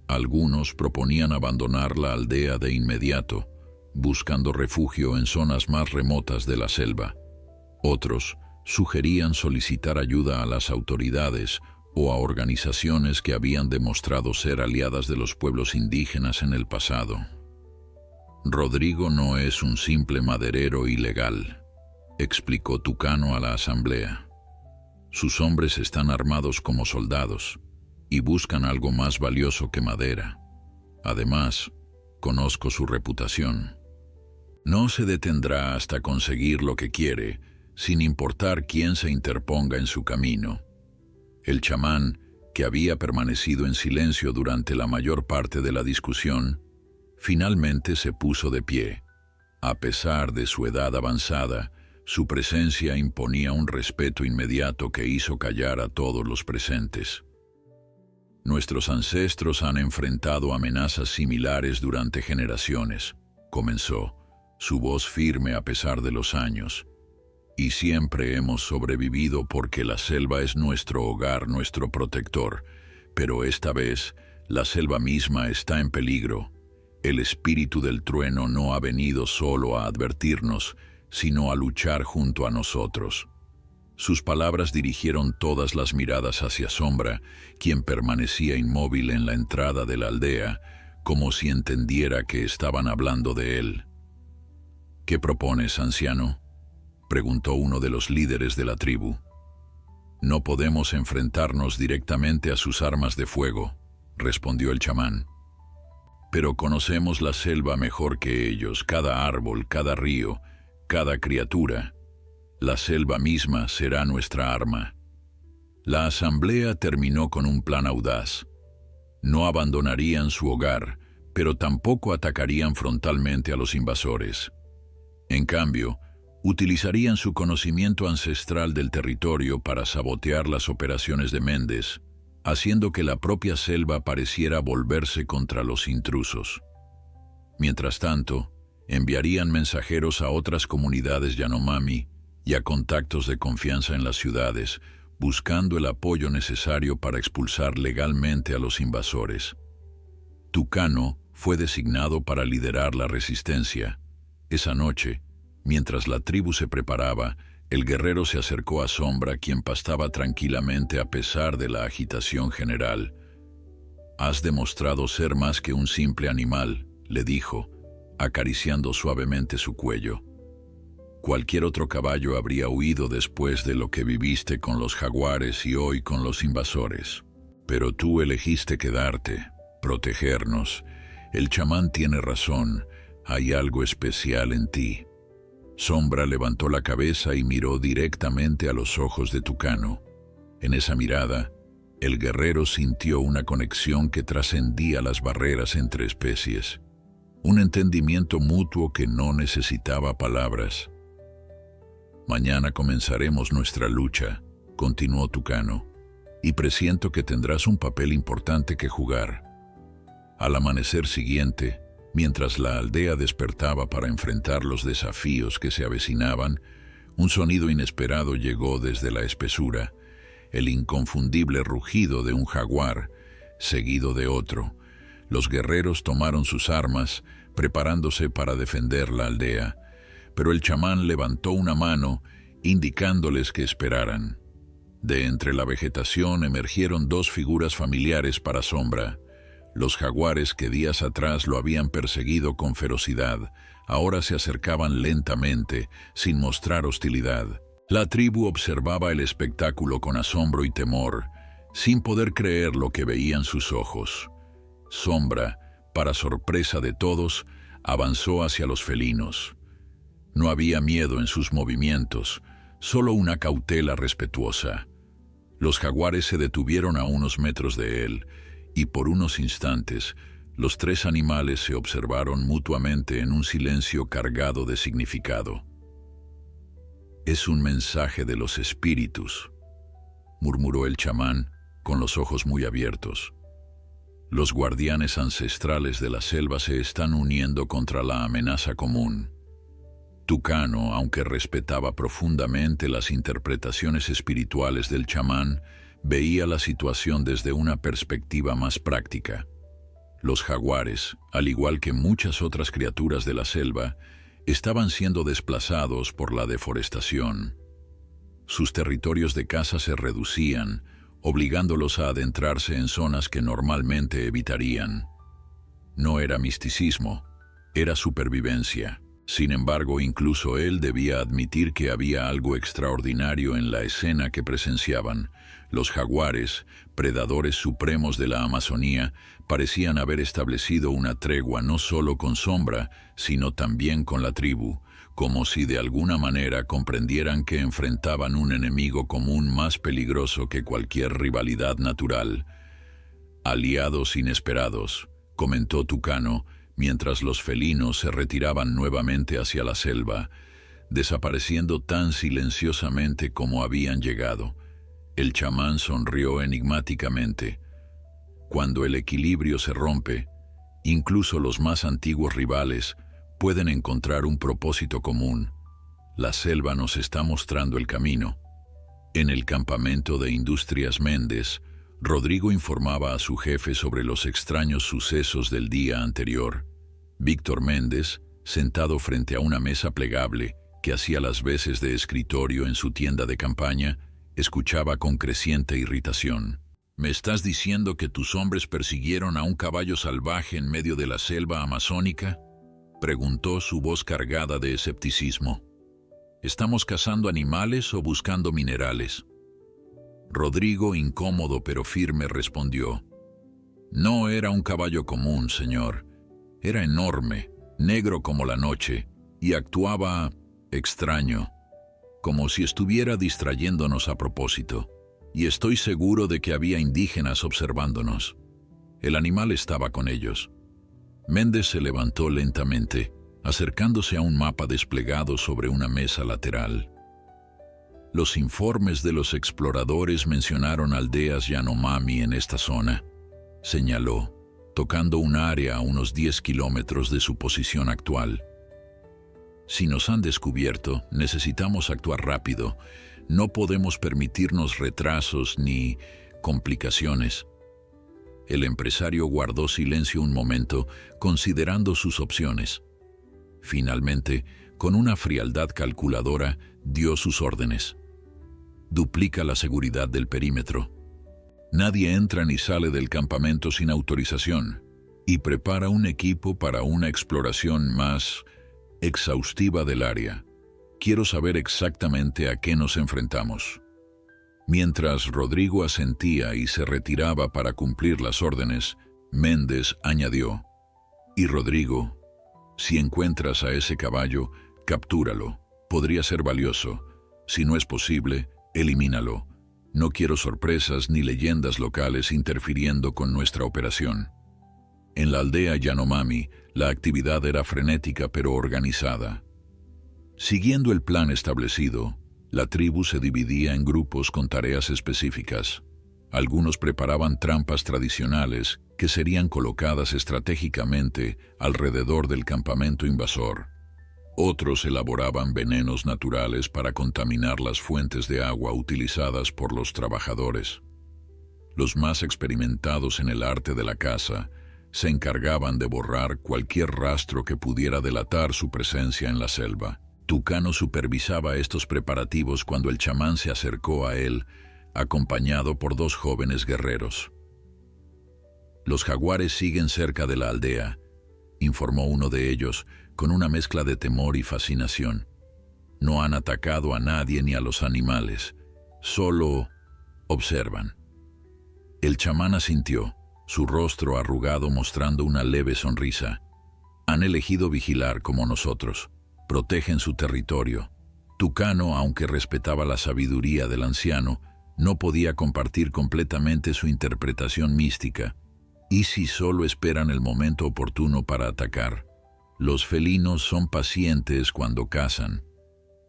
Speaker 1: Algunos proponían abandonar la aldea de inmediato, buscando refugio en zonas más remotas de la selva. Otros sugerían solicitar ayuda a las autoridades o a organizaciones que habían demostrado ser aliadas de los pueblos indígenas en el pasado. «Rodrigo no es un simple maderero ilegal», explicó Tucano a la asamblea. «Sus hombres están armados como soldados y buscan algo más valioso que madera. Además, conozco su reputación. No se detendrá hasta conseguir lo que quiere, sin importar quién se interponga en su camino». El chamán, que había permanecido en silencio durante la mayor parte de la discusión, finalmente se puso de pie. A pesar de su edad avanzada, su presencia imponía un respeto inmediato que hizo callar a todos los presentes. «Nuestros ancestros han enfrentado amenazas similares durante generaciones», comenzó, su voz firme a pesar de los años. «Y siempre hemos sobrevivido porque la selva es nuestro hogar, nuestro protector. Pero esta vez, la selva misma está en peligro. El espíritu del trueno no ha venido solo a advertirnos, sino a luchar junto a nosotros». Sus palabras dirigieron todas las miradas hacia Sombra, quien permanecía inmóvil en la entrada de la aldea, como si entendiera que estaban hablando de él. «¿Qué propones, anciano?», preguntó uno de los líderes de la tribu. «No podemos enfrentarnos directamente a sus armas de fuego», respondió el chamán. «Pero conocemos la selva mejor que ellos, cada árbol, cada río, cada criatura. La selva misma será nuestra arma». La asamblea terminó con un plan audaz. No abandonarían su hogar, pero tampoco atacarían frontalmente a los invasores. En cambio, utilizarían su conocimiento ancestral del territorio para sabotear las operaciones de Méndez, haciendo que la propia selva pareciera volverse contra los intrusos. Mientras tanto, enviarían mensajeros a otras comunidades Yanomami y a contactos de confianza en las ciudades, buscando el apoyo necesario para expulsar legalmente a los invasores. Tucano fue designado para liderar la resistencia. Esa noche, mientras la tribu se preparaba, el guerrero se acercó a Sombra, quien pastaba tranquilamente a pesar de la agitación general. «Has demostrado ser más que un simple animal», le dijo, acariciando suavemente su cuello. «Cualquier otro caballo habría huido después de lo que viviste con los jaguares y hoy con los invasores. Pero tú elegiste quedarte, protegernos. El chamán tiene razón, hay algo especial en ti». Sombra levantó la cabeza y miró directamente a los ojos de Tucano. En esa mirada, el guerrero sintió una conexión que trascendía las barreras entre especies, un entendimiento mutuo que no necesitaba palabras. «Mañana comenzaremos nuestra lucha», continuó Tucano, «y presiento que tendrás un papel importante que jugar». Al amanecer siguiente, mientras la aldea despertaba para enfrentar los desafíos que se avecinaban, un sonido inesperado llegó desde la espesura, el inconfundible rugido de un jaguar, seguido de otro. Los guerreros tomaron sus armas, preparándose para defender la aldea, pero el chamán levantó una mano, indicándoles que esperaran. De entre la vegetación emergieron dos figuras familiares para Sombra. Los jaguares que días atrás lo habían perseguido con ferocidad, ahora se acercaban lentamente, sin mostrar hostilidad. La tribu observaba el espectáculo con asombro y temor, sin poder creer lo que veían sus ojos. Sombra, para sorpresa de todos, avanzó hacia los felinos. No había miedo en sus movimientos, solo una cautela respetuosa. Los jaguares se detuvieron a unos metros de él, y por unos instantes, los tres animales se observaron mutuamente en un silencio cargado de significado. «Es un mensaje de los espíritus», murmuró el chamán, con los ojos muy abiertos. «Los guardianes ancestrales de la selva se están uniendo contra la amenaza común». Tucano, aunque respetaba profundamente las interpretaciones espirituales del chamán, veía la situación desde una perspectiva más práctica. Los jaguares, al igual que muchas otras criaturas de la selva, estaban siendo desplazados por la deforestación. Sus territorios de caza se reducían, obligándolos a adentrarse en zonas que normalmente evitarían. No era misticismo, era supervivencia. Sin embargo, incluso él debía admitir que había algo extraordinario en la escena que presenciaban. Los jaguares, predadores supremos de la Amazonía, parecían haber establecido una tregua no solo con Sombra, sino también con la tribu, como si de alguna manera comprendieran que enfrentaban un enemigo común más peligroso que cualquier rivalidad natural. «Aliados inesperados», comentó Tucano, mientras los felinos se retiraban nuevamente hacia la selva, desapareciendo tan silenciosamente como habían llegado. El chamán sonrió enigmáticamente. Cuando el equilibrio se rompe, incluso los más antiguos rivales pueden encontrar un propósito común. La selva nos está mostrando el camino. En el campamento de Industrias Méndez, Rodrigo informaba a su jefe sobre los extraños sucesos del día anterior. Víctor Méndez, sentado frente a una mesa plegable que hacía las veces de escritorio en su tienda de campaña, escuchaba con creciente irritación. «¿Me estás diciendo que tus hombres persiguieron a un caballo salvaje en medio de la selva amazónica?», preguntó, su voz cargada de escepticismo. «¿Estamos cazando animales o buscando minerales?». Rodrigo, incómodo pero firme, respondió: «No era un caballo común, señor. Era enorme, negro como la noche, y actuaba extraño, como si estuviera distrayéndonos a propósito. Y estoy seguro de que había indígenas observándonos. El animal estaba con ellos». Méndez se levantó lentamente, acercándose a un mapa desplegado sobre una mesa lateral. «Los informes de los exploradores mencionaron aldeas Yanomami en esta zona», señaló, tocando un área a unos 10 kilómetros de su posición actual. «Si nos han descubierto, necesitamos actuar rápido. No podemos permitirnos retrasos ni complicaciones». El empresario guardó silencio un momento, considerando sus opciones. Finalmente, con una frialdad calculadora, dio sus órdenes. «Duplica la seguridad del perímetro. Nadie entra ni sale del campamento sin autorización. Y prepara un equipo para una exploración más exhaustiva del área. Quiero saber exactamente a qué nos enfrentamos». Mientras Rodrigo asentía y se retiraba para cumplir las órdenes, Méndez añadió: «Y Rodrigo, si encuentras a ese caballo, captúralo. Podría ser valioso. Si no es posible, elimínalo. No quiero sorpresas ni leyendas locales interfiriendo con nuestra operación». En la aldea Yanomami, la actividad era frenética pero organizada. Siguiendo el plan establecido, la tribu se dividía en grupos con tareas específicas. Algunos preparaban trampas tradicionales que serían colocadas estratégicamente alrededor del campamento invasor. Otros elaboraban venenos naturales para contaminar las fuentes de agua utilizadas por los trabajadores. Los más experimentados en el arte de la caza se encargaban de borrar cualquier rastro que pudiera delatar su presencia en la selva. Tucano supervisaba estos preparativos cuando el chamán se acercó a él, acompañado por dos jóvenes guerreros. «Los jaguares siguen cerca de la aldea», informó uno de ellos, con una mezcla de temor y fascinación. «No han atacado a nadie ni a los animales, solo observan». El chamán asintió, su rostro arrugado mostrando una leve sonrisa. «Han elegido vigilar como nosotros. Protegen su territorio». Tucano, aunque respetaba la sabiduría del anciano, no podía compartir completamente su interpretación mística. ¿Y si solo esperan el momento oportuno para atacar? Los felinos son pacientes cuando cazan.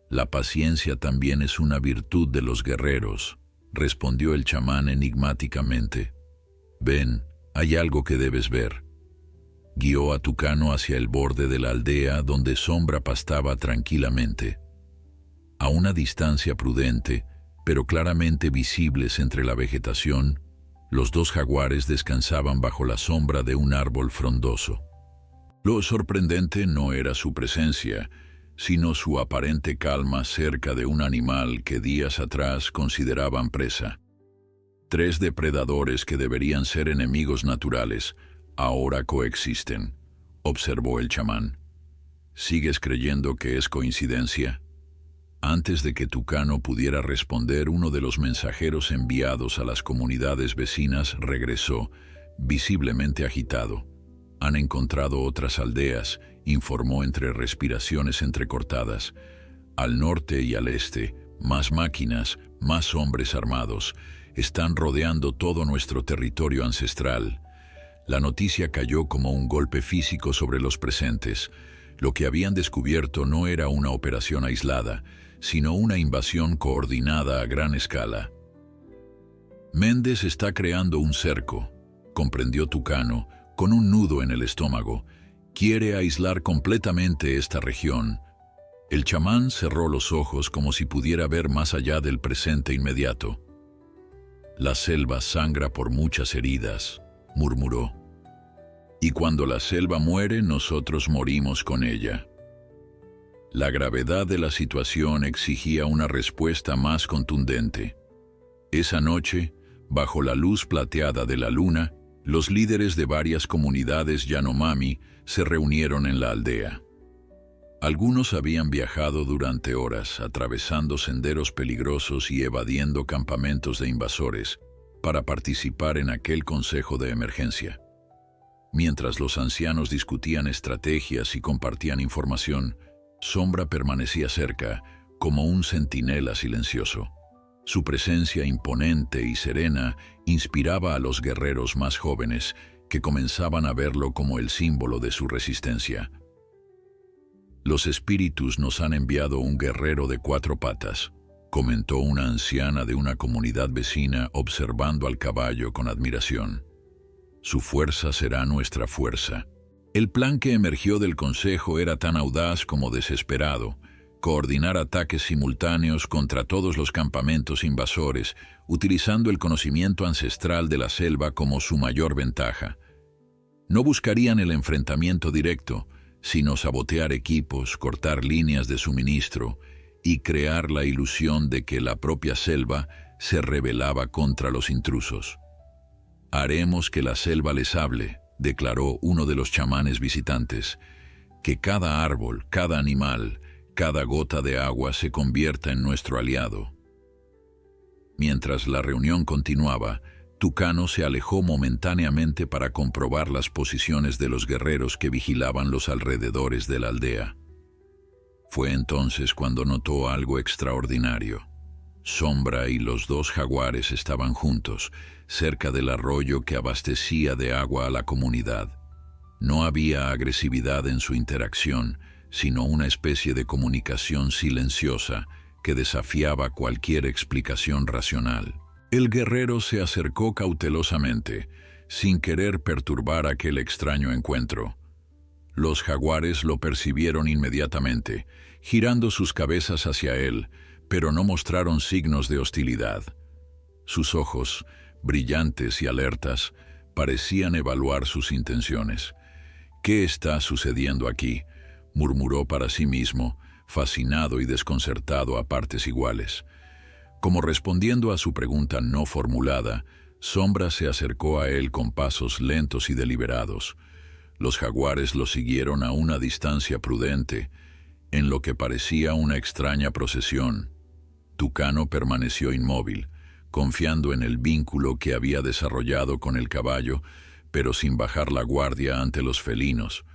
Speaker 1: «La paciencia también es una virtud de los guerreros», respondió el chamán enigmáticamente. «Ven, hay algo que debes ver». Guió a Tucano hacia el borde de la aldea donde Sombra pastaba tranquilamente. A una distancia prudente, pero claramente visibles entre la vegetación, los dos jaguares descansaban bajo la sombra de un árbol frondoso. Lo sorprendente no era su presencia, sino su aparente calma cerca de un animal que días atrás consideraban presa. Tres depredadores que deberían ser enemigos naturales, ahora coexisten, observó el chamán. ¿Sigues creyendo que es coincidencia? Antes de que Tucano pudiera responder, uno de los mensajeros enviados a las comunidades vecinas regresó, visiblemente agitado. «Han encontrado otras aldeas», informó entre respiraciones entrecortadas. «Al norte y al este, más máquinas, más hombres armados. Están rodeando todo nuestro territorio ancestral». La noticia cayó como un golpe físico sobre los presentes. Lo que habían descubierto no era una operación aislada, sino una invasión coordinada a gran escala. «Méndez está creando un cerco», comprendió Tucano, con un nudo en el estómago. «Quiere aislar completamente esta región». El chamán cerró los ojos como si pudiera ver más allá del presente inmediato. «La selva sangra por muchas heridas», murmuró. «Y cuando la selva muere, nosotros morimos con ella». La gravedad de la situación exigía una respuesta más contundente. Esa noche, bajo la luz plateada de la luna, los líderes de varias comunidades Yanomami se reunieron en la aldea. Algunos habían viajado durante horas, atravesando senderos peligrosos y evadiendo campamentos de invasores, para participar en aquel consejo de emergencia. Mientras los ancianos discutían estrategias y compartían información, Sombra permanecía cerca, como un centinela silencioso. Su presencia imponente y serena inspiraba a los guerreros más jóvenes, que comenzaban a verlo como el símbolo de su resistencia. «Los espíritus nos han enviado un guerrero de 4 patas», comentó una anciana de una comunidad vecina observando al caballo con admiración. «Su fuerza será nuestra fuerza». El plan que emergió del consejo era tan audaz como desesperado: coordinar ataques simultáneos contra todos los campamentos invasores, utilizando el conocimiento ancestral de la selva como su mayor ventaja. No buscarían el enfrentamiento directo, sino sabotear equipos, cortar líneas de suministro y crear la ilusión de que la propia selva se rebelaba contra los intrusos. «Haremos que la selva les hable», declaró uno de los chamanes visitantes, «que cada árbol, cada animal, cada gota de agua se convierta en nuestro aliado». Mientras la reunión continuaba, Tucano se alejó momentáneamente para comprobar las posiciones de los guerreros que vigilaban los alrededores de la aldea. Fue entonces cuando notó algo extraordinario. Sombra y los dos jaguares estaban juntos, cerca del arroyo que abastecía de agua a la comunidad. No había agresividad en su interacción, sino una especie de comunicación silenciosa que desafiaba cualquier explicación racional. El guerrero se acercó cautelosamente, sin querer perturbar aquel extraño encuentro. Los jaguares lo percibieron inmediatamente, girando sus cabezas hacia él, pero no mostraron signos de hostilidad. Sus ojos, brillantes y alertas, parecían evaluar sus intenciones. «¿Qué está sucediendo aquí?», murmuró para sí mismo, fascinado y desconcertado a partes iguales. Como respondiendo a su pregunta no formulada, Sombra se acercó a él con pasos lentos y deliberados. Los jaguares lo siguieron a una distancia prudente, en lo que parecía una extraña procesión. Tucano permaneció inmóvil, confiando en el vínculo que había desarrollado con el caballo, pero sin bajar la guardia ante los felinos.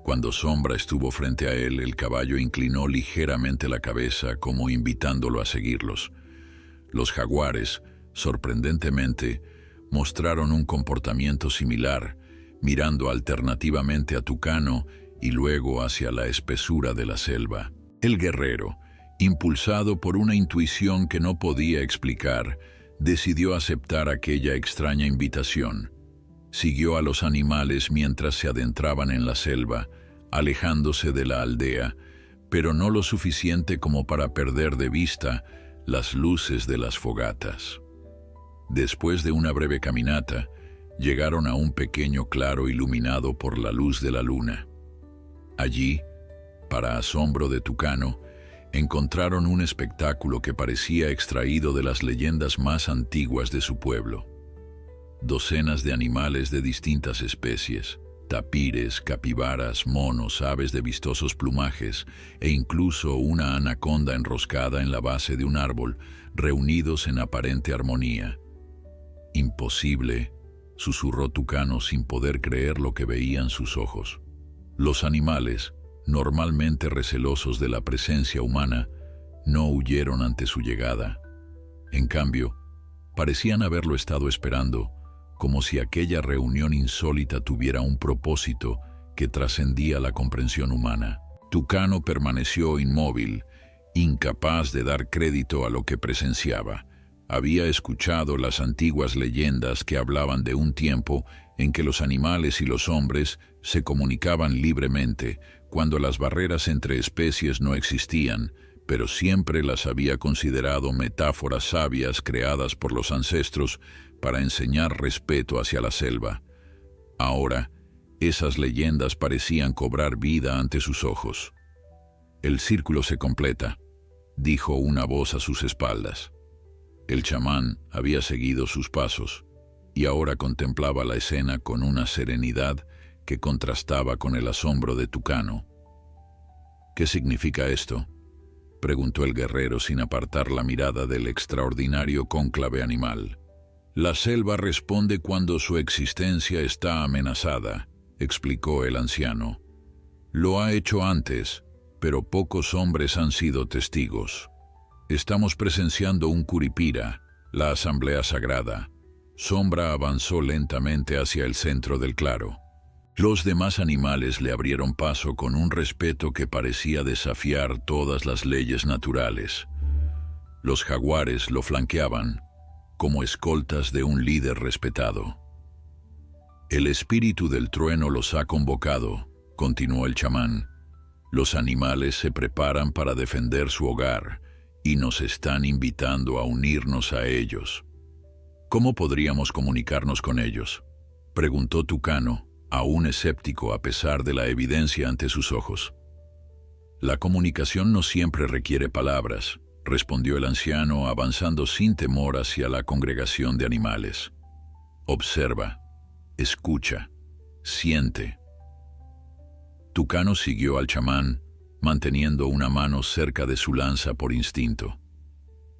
Speaker 1: Cuando Sombra estuvo frente a él, el caballo inclinó ligeramente la cabeza como invitándolo a seguirlos. Los jaguares, sorprendentemente, mostraron un comportamiento similar, mirando alternativamente a Tucano y luego hacia la espesura de la selva. El guerrero, impulsado por una intuición que no podía explicar, decidió aceptar aquella extraña invitación. Siguió a los animales mientras se adentraban en la selva, alejándose de la aldea, pero no lo suficiente como para perder de vista las luces de las fogatas. Después de una breve caminata, llegaron a un pequeño claro iluminado por la luz de la luna. Allí, para asombro de Tucano, encontraron un espectáculo que parecía extraído de las leyendas más antiguas de su pueblo. Docenas de animales de distintas especies, tapires, capibaras, monos, aves de vistosos plumajes e incluso una anaconda enroscada en la base de un árbol, reunidos en aparente armonía. «Imposible», susurró Tucano sin poder creer lo que veían sus ojos. Los animales, normalmente recelosos de la presencia humana, no huyeron ante su llegada. En cambio, parecían haberlo estado esperando, como si aquella reunión insólita tuviera un propósito que trascendía la comprensión humana. Tucano permaneció inmóvil, incapaz de dar crédito a lo que presenciaba. Había escuchado las antiguas leyendas que hablaban de un tiempo en que los animales y los hombres se comunicaban libremente, cuando las barreras entre especies no existían, pero siempre las había considerado metáforas sabias creadas por los ancestros para enseñar respeto hacia la selva. Ahora, esas leyendas parecían cobrar vida ante sus ojos. «El círculo se completa», dijo una voz a sus espaldas. El chamán había seguido sus pasos y ahora contemplaba la escena con una serenidad que contrastaba con el asombro de Tucano. «¿Qué significa esto?», preguntó el guerrero sin apartar la mirada del extraordinario cónclave animal. «La selva responde cuando su existencia está amenazada», explicó el anciano. «Lo ha hecho antes, pero pocos hombres han sido testigos. Estamos presenciando un curipira, la asamblea sagrada». Sombra avanzó lentamente hacia el centro del claro. Los demás animales le abrieron paso con un respeto que parecía desafiar todas las leyes naturales. Los jaguares lo flanqueaban, como escoltas de un líder respetado. «El espíritu del trueno los ha convocado», continuó el chamán. «Los animales se preparan para defender su hogar y nos están invitando a unirnos a ellos». «¿Cómo podríamos comunicarnos con ellos?», preguntó Tucano, aún escéptico a pesar de la evidencia ante sus ojos. «La comunicación no siempre requiere palabras», respondió el anciano avanzando sin temor hacia la congregación de animales. «Observa, escucha, siente». Tucano siguió al chamán, manteniendo una mano cerca de su lanza por instinto.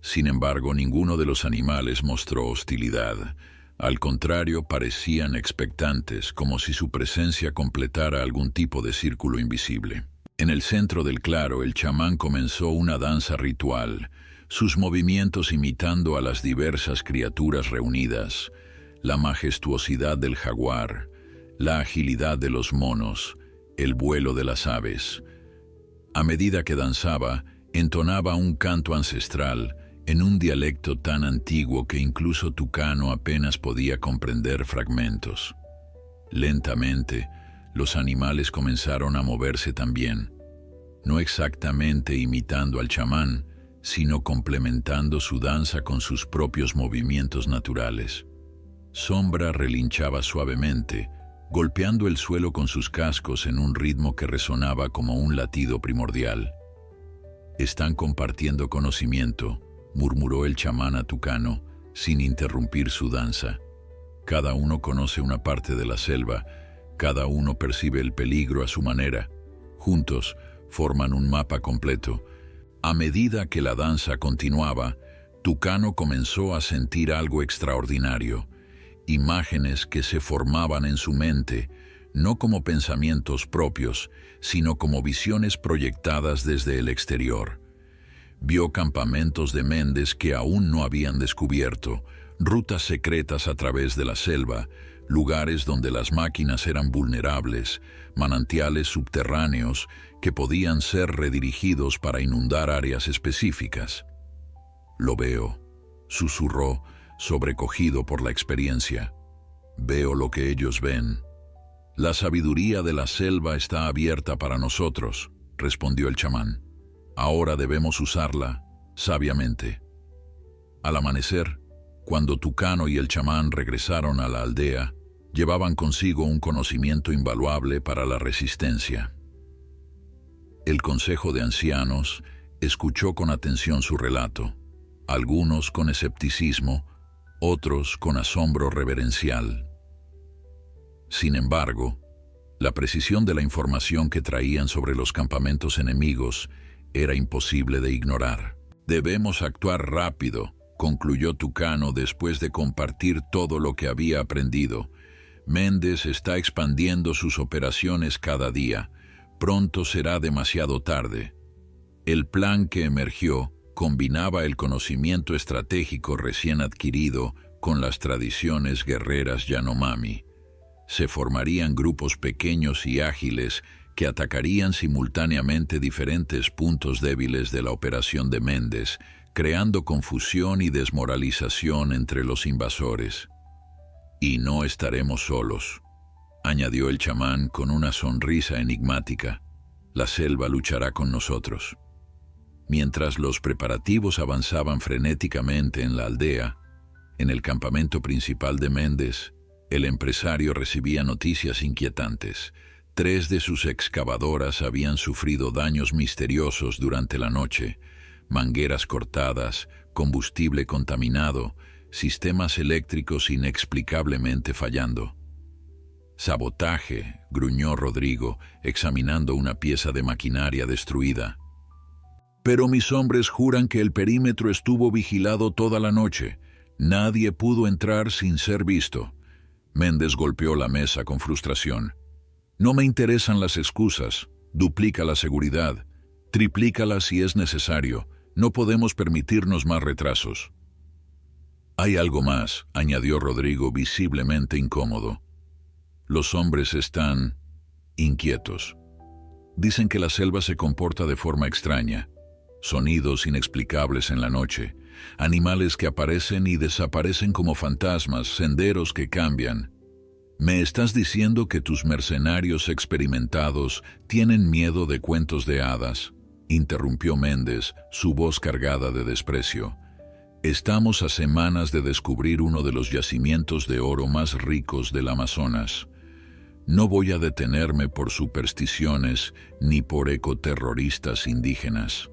Speaker 1: Sin embargo, ninguno de los animales mostró hostilidad. Al contrario, parecían expectantes, como si su presencia completara algún tipo de círculo invisible. En el centro del claro, el chamán comenzó una danza ritual, sus movimientos imitando a las diversas criaturas reunidas, la majestuosidad del jaguar, la agilidad de los monos, el vuelo de las aves. A medida que danzaba, entonaba un canto ancestral, en un dialecto tan antiguo que incluso Tucano apenas podía comprender fragmentos. Lentamente, los animales comenzaron a moverse también, no exactamente imitando al chamán, sino complementando su danza con sus propios movimientos naturales. Sombra relinchaba suavemente, golpeando el suelo con sus cascos en un ritmo que resonaba como un latido primordial. Están compartiendo conocimiento, murmuró el chamán a Tucano, sin interrumpir su danza. Cada uno conoce una parte de la selva, cada uno percibe el peligro a su manera. Juntos forman un mapa completo. A medida que la danza continuaba, Tucano comenzó a sentir algo extraordinario, imágenes que se formaban en su mente, no como pensamientos propios, sino como visiones proyectadas desde el exterior. Vio campamentos de Méndez que aún no habían descubierto, rutas secretas a través de la selva, lugares donde las máquinas eran vulnerables, manantiales subterráneos que podían ser redirigidos para inundar áreas específicas. «Lo veo», susurró, sobrecogido por la experiencia. «Veo lo que ellos ven». «La sabiduría de la selva está abierta para nosotros», respondió el chamán. «Ahora debemos usarla sabiamente». Al amanecer, cuando Tucano y el chamán regresaron a la aldea, llevaban consigo un conocimiento invaluable para la resistencia. El consejo de ancianos escuchó con atención su relato, algunos con escepticismo, otros con asombro reverencial. Sin embargo, la precisión de la información que traían sobre los campamentos enemigos era imposible de ignorar. «Debemos actuar rápido», concluyó Tucano después de compartir todo lo que había aprendido. «Méndez está expandiendo sus operaciones cada día. Pronto será demasiado tarde». El plan que emergió combinaba el conocimiento estratégico recién adquirido con las tradiciones guerreras Yanomami. Se formarían grupos pequeños y ágiles que atacarían simultáneamente diferentes puntos débiles de la operación de Méndez, creando confusión y desmoralización entre los invasores. «Y no estaremos solos», añadió el chamán con una sonrisa enigmática. «La selva luchará con nosotros». Mientras los preparativos avanzaban frenéticamente en la aldea, en el campamento principal de Méndez, el empresario recibía noticias inquietantes. 3 de sus excavadoras habían sufrido daños misteriosos durante la noche: mangueras cortadas, combustible contaminado, sistemas eléctricos inexplicablemente fallando. «Sabotaje», gruñó Rodrigo, examinando una pieza de maquinaria destruida. «Pero mis hombres juran que el perímetro estuvo vigilado toda la noche. Nadie pudo entrar sin ser visto». Méndez golpeó la mesa con frustración. «No me interesan las excusas. Duplica la seguridad. Triplícala si es necesario. No podemos permitirnos más retrasos». «Hay algo más», añadió Rodrigo, visiblemente incómodo. «Los hombres están inquietos. Dicen que la selva se comporta de forma extraña. Sonidos inexplicables en la noche, animales que aparecen y desaparecen como fantasmas, senderos que cambian». «¿Me estás diciendo que tus mercenarios experimentados tienen miedo de cuentos de hadas?», interrumpió Méndez, su voz cargada de desprecio. «Estamos a semanas de descubrir uno de los yacimientos de oro más ricos del Amazonas. No voy a detenerme por supersticiones ni por ecoterroristas indígenas».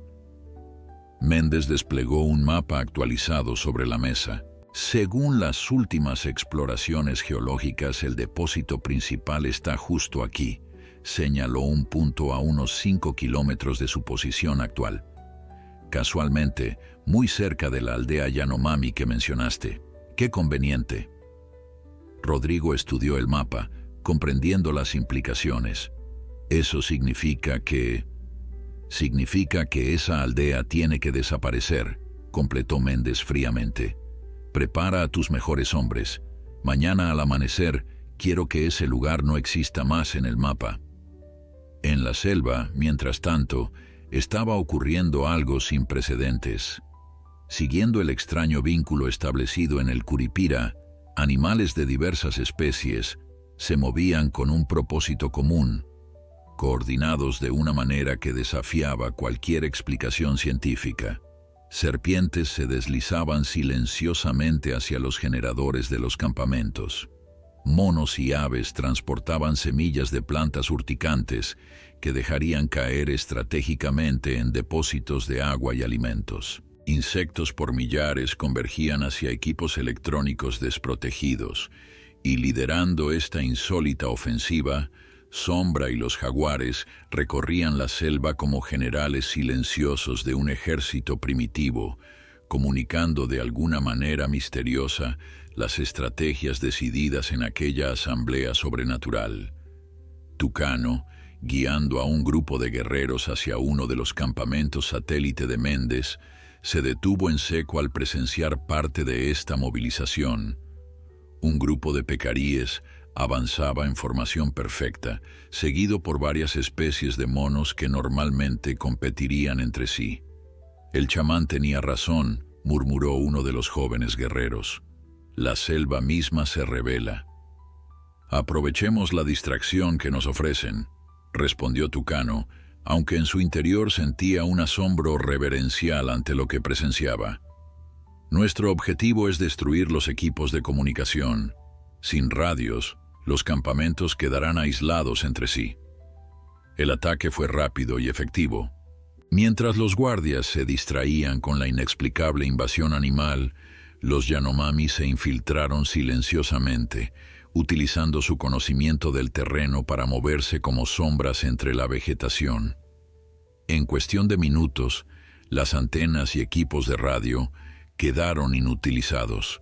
Speaker 1: Méndez desplegó un mapa actualizado sobre la mesa. «Según las últimas exploraciones geológicas, el depósito principal está justo aquí», señaló un punto a unos 5 kilómetros de su posición actual. «Casualmente, muy cerca de la aldea Yanomami que mencionaste. ¡Qué conveniente!». Rodrigo estudió el mapa, comprendiendo las implicaciones. «Eso significa que esa aldea tiene que desaparecer», completó Méndez fríamente. «Prepara a tus mejores hombres. Mañana al amanecer quiero que ese lugar no exista más en el mapa». En la selva, mientras tanto, estaba ocurriendo algo sin precedentes. Siguiendo el extraño vínculo establecido en el Curipira, animales de diversas especies se movían con un propósito común, coordinados de una manera que desafiaba cualquier explicación científica. Serpientes se deslizaban silenciosamente hacia los generadores de los campamentos. monos y aves transportaban semillas de plantas urticantes que dejarían caer estratégicamente en depósitos de agua y alimentos. Insectos por millares convergían hacia equipos electrónicos desprotegidos, y liderando esta insólita ofensiva, Sombra y los jaguares recorrían la selva como generales silenciosos de un ejército primitivo, comunicando de alguna manera misteriosa las estrategias decididas en aquella asamblea sobrenatural. Tucano, guiando a un grupo de guerreros hacia uno de los campamentos satélite de Méndez, se detuvo en seco al presenciar parte de esta movilización. Un grupo de pecaríes avanzaba en formación perfecta, seguido por varias especies de monos que normalmente competirían entre sí. «El chamán tenía razón», murmuró uno de los jóvenes guerreros. «La selva misma se revela». «Aprovechemos la distracción que nos ofrecen», respondió Tucano, aunque en su interior sentía un asombro reverencial ante lo que presenciaba. «Nuestro objetivo es destruir los equipos de comunicación. Sin radios, los campamentos quedarán aislados entre sí». El ataque fue rápido y efectivo. Mientras los guardias se distraían con la inexplicable invasión animal, los Yanomami se infiltraron silenciosamente, utilizando su conocimiento del terreno para moverse como sombras entre la vegetación. En cuestión de minutos, las antenas y equipos de radio quedaron inutilizados.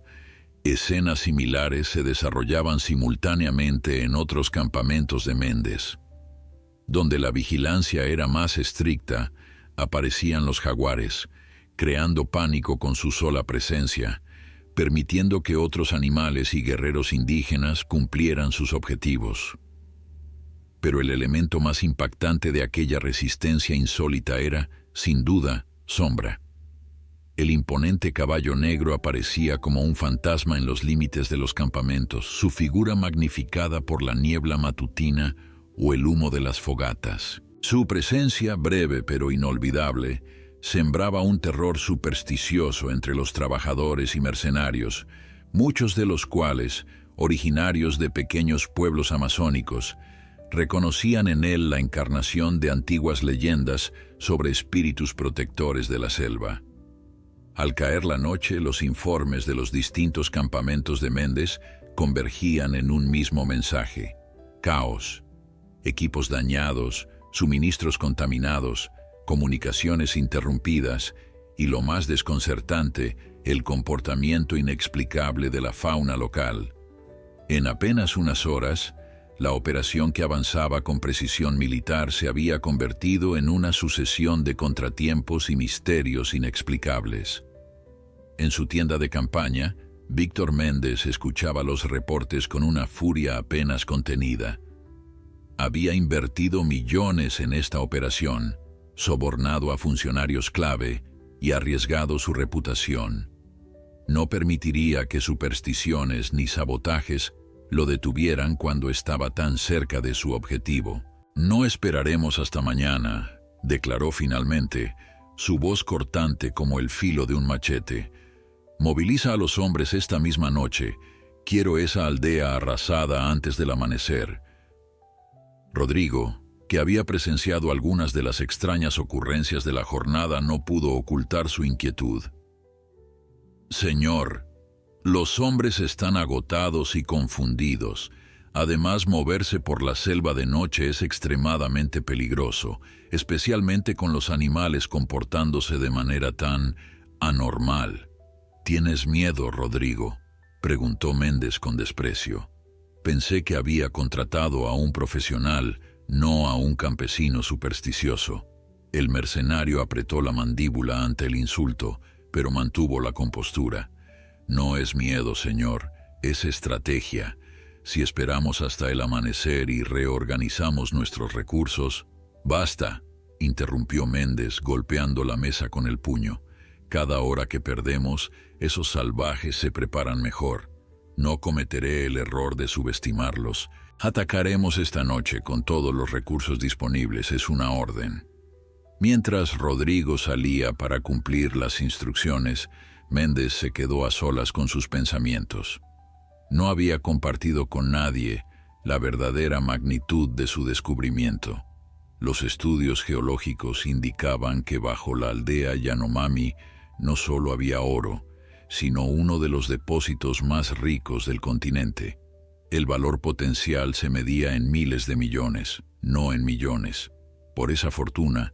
Speaker 1: Escenas similares se desarrollaban simultáneamente en otros campamentos de Méndez. Donde la vigilancia era más estricta, aparecían los jaguares, creando pánico con su sola presencia, permitiendo que otros animales y guerreros indígenas cumplieran sus objetivos. Pero el elemento más impactante de aquella resistencia insólita era, sin duda, Sombra. El imponente caballo negro aparecía como un fantasma en los límites de los campamentos, su figura magnificada por la niebla matutina o el humo de las fogatas. Su presencia, breve pero inolvidable, sembraba un terror supersticioso entre los trabajadores y mercenarios, muchos de los cuales, originarios de pequeños pueblos amazónicos, reconocían en él la encarnación de antiguas leyendas sobre espíritus protectores de la selva. Al caer la noche, los informes de los distintos campamentos de Méndez convergían en un mismo mensaje: caos, equipos dañados, suministros contaminados, comunicaciones interrumpidas y, lo más desconcertante, el comportamiento inexplicable de la fauna local. En apenas unas horas, la operación, que avanzaba con precisión militar, se había convertido en una sucesión de contratiempos y misterios inexplicables. En su tienda de campaña, Víctor Méndez escuchaba los reportes con una furia apenas contenida. Había invertido millones en esta operación, sobornado a funcionarios clave y arriesgado su reputación. No permitiría que supersticiones ni sabotajes lo detuvieran cuando estaba tan cerca de su objetivo. «No esperaremos hasta mañana», declaró finalmente, su voz cortante como el filo de un machete. «Moviliza a los hombres esta misma noche. Quiero esa aldea arrasada antes del amanecer». Rodrigo, que había presenciado algunas de las extrañas ocurrencias de la jornada, no pudo ocultar su inquietud. «Señor, los hombres están agotados y confundidos. Además, moverse por la selva de noche es extremadamente peligroso, especialmente con los animales comportándose de manera tan anormal». «¿Tienes miedo, Rodrigo?», preguntó Méndez con desprecio. «Pensé que había contratado a un profesional, no a un campesino supersticioso». El mercenario apretó la mandíbula ante el insulto, pero mantuvo la compostura. «No es miedo, señor, es estrategia. Si esperamos hasta el amanecer y reorganizamos nuestros recursos...» «Basta», interrumpió Méndez, golpeando la mesa con el puño. «Cada hora que perdemos, esos salvajes se preparan mejor. No cometeré el error de subestimarlos. Atacaremos esta noche con todos los recursos disponibles, es una orden». Mientras Rodrigo salía para cumplir las instrucciones, Méndez se quedó a solas con sus pensamientos. No había compartido con nadie la verdadera magnitud de su descubrimiento. Los estudios geológicos indicaban que bajo la aldea Yanomami no solo había oro, sino uno de los depósitos más ricos del continente. El valor potencial se medía en miles de millones, no en millones. Por esa fortuna,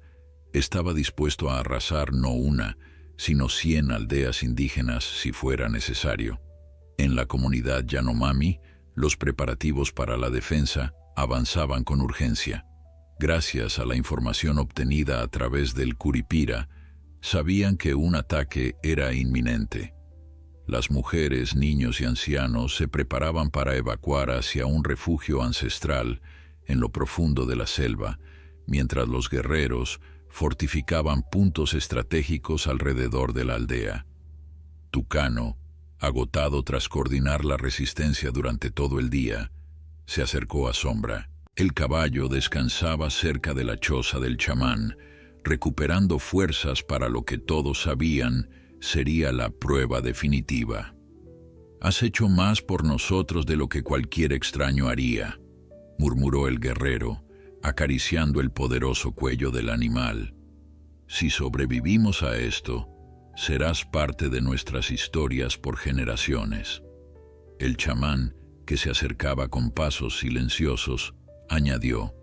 Speaker 1: estaba dispuesto a arrasar no una, sino 100 aldeas indígenas si fuera necesario. En la comunidad Yanomami, los preparativos para la defensa avanzaban con urgencia. Gracias a la información obtenida a través del Curipira, sabían que un ataque era inminente. Las mujeres, niños y ancianos se preparaban para evacuar hacia un refugio ancestral en lo profundo de la selva, mientras los guerreros fortificaban puntos estratégicos alrededor de la aldea. Tucano, agotado tras coordinar la resistencia durante todo el día, se acercó a Sombra. El caballo descansaba cerca de la choza del chamán, recuperando fuerzas para lo que todos sabían sería la prueba definitiva. «Has hecho más por nosotros de lo que cualquier extraño haría», murmuró el guerrero, acariciando el poderoso cuello del animal. «Si sobrevivimos a esto, serás parte de nuestras historias por generaciones». El chamán, que se acercaba con pasos silenciosos, añadió: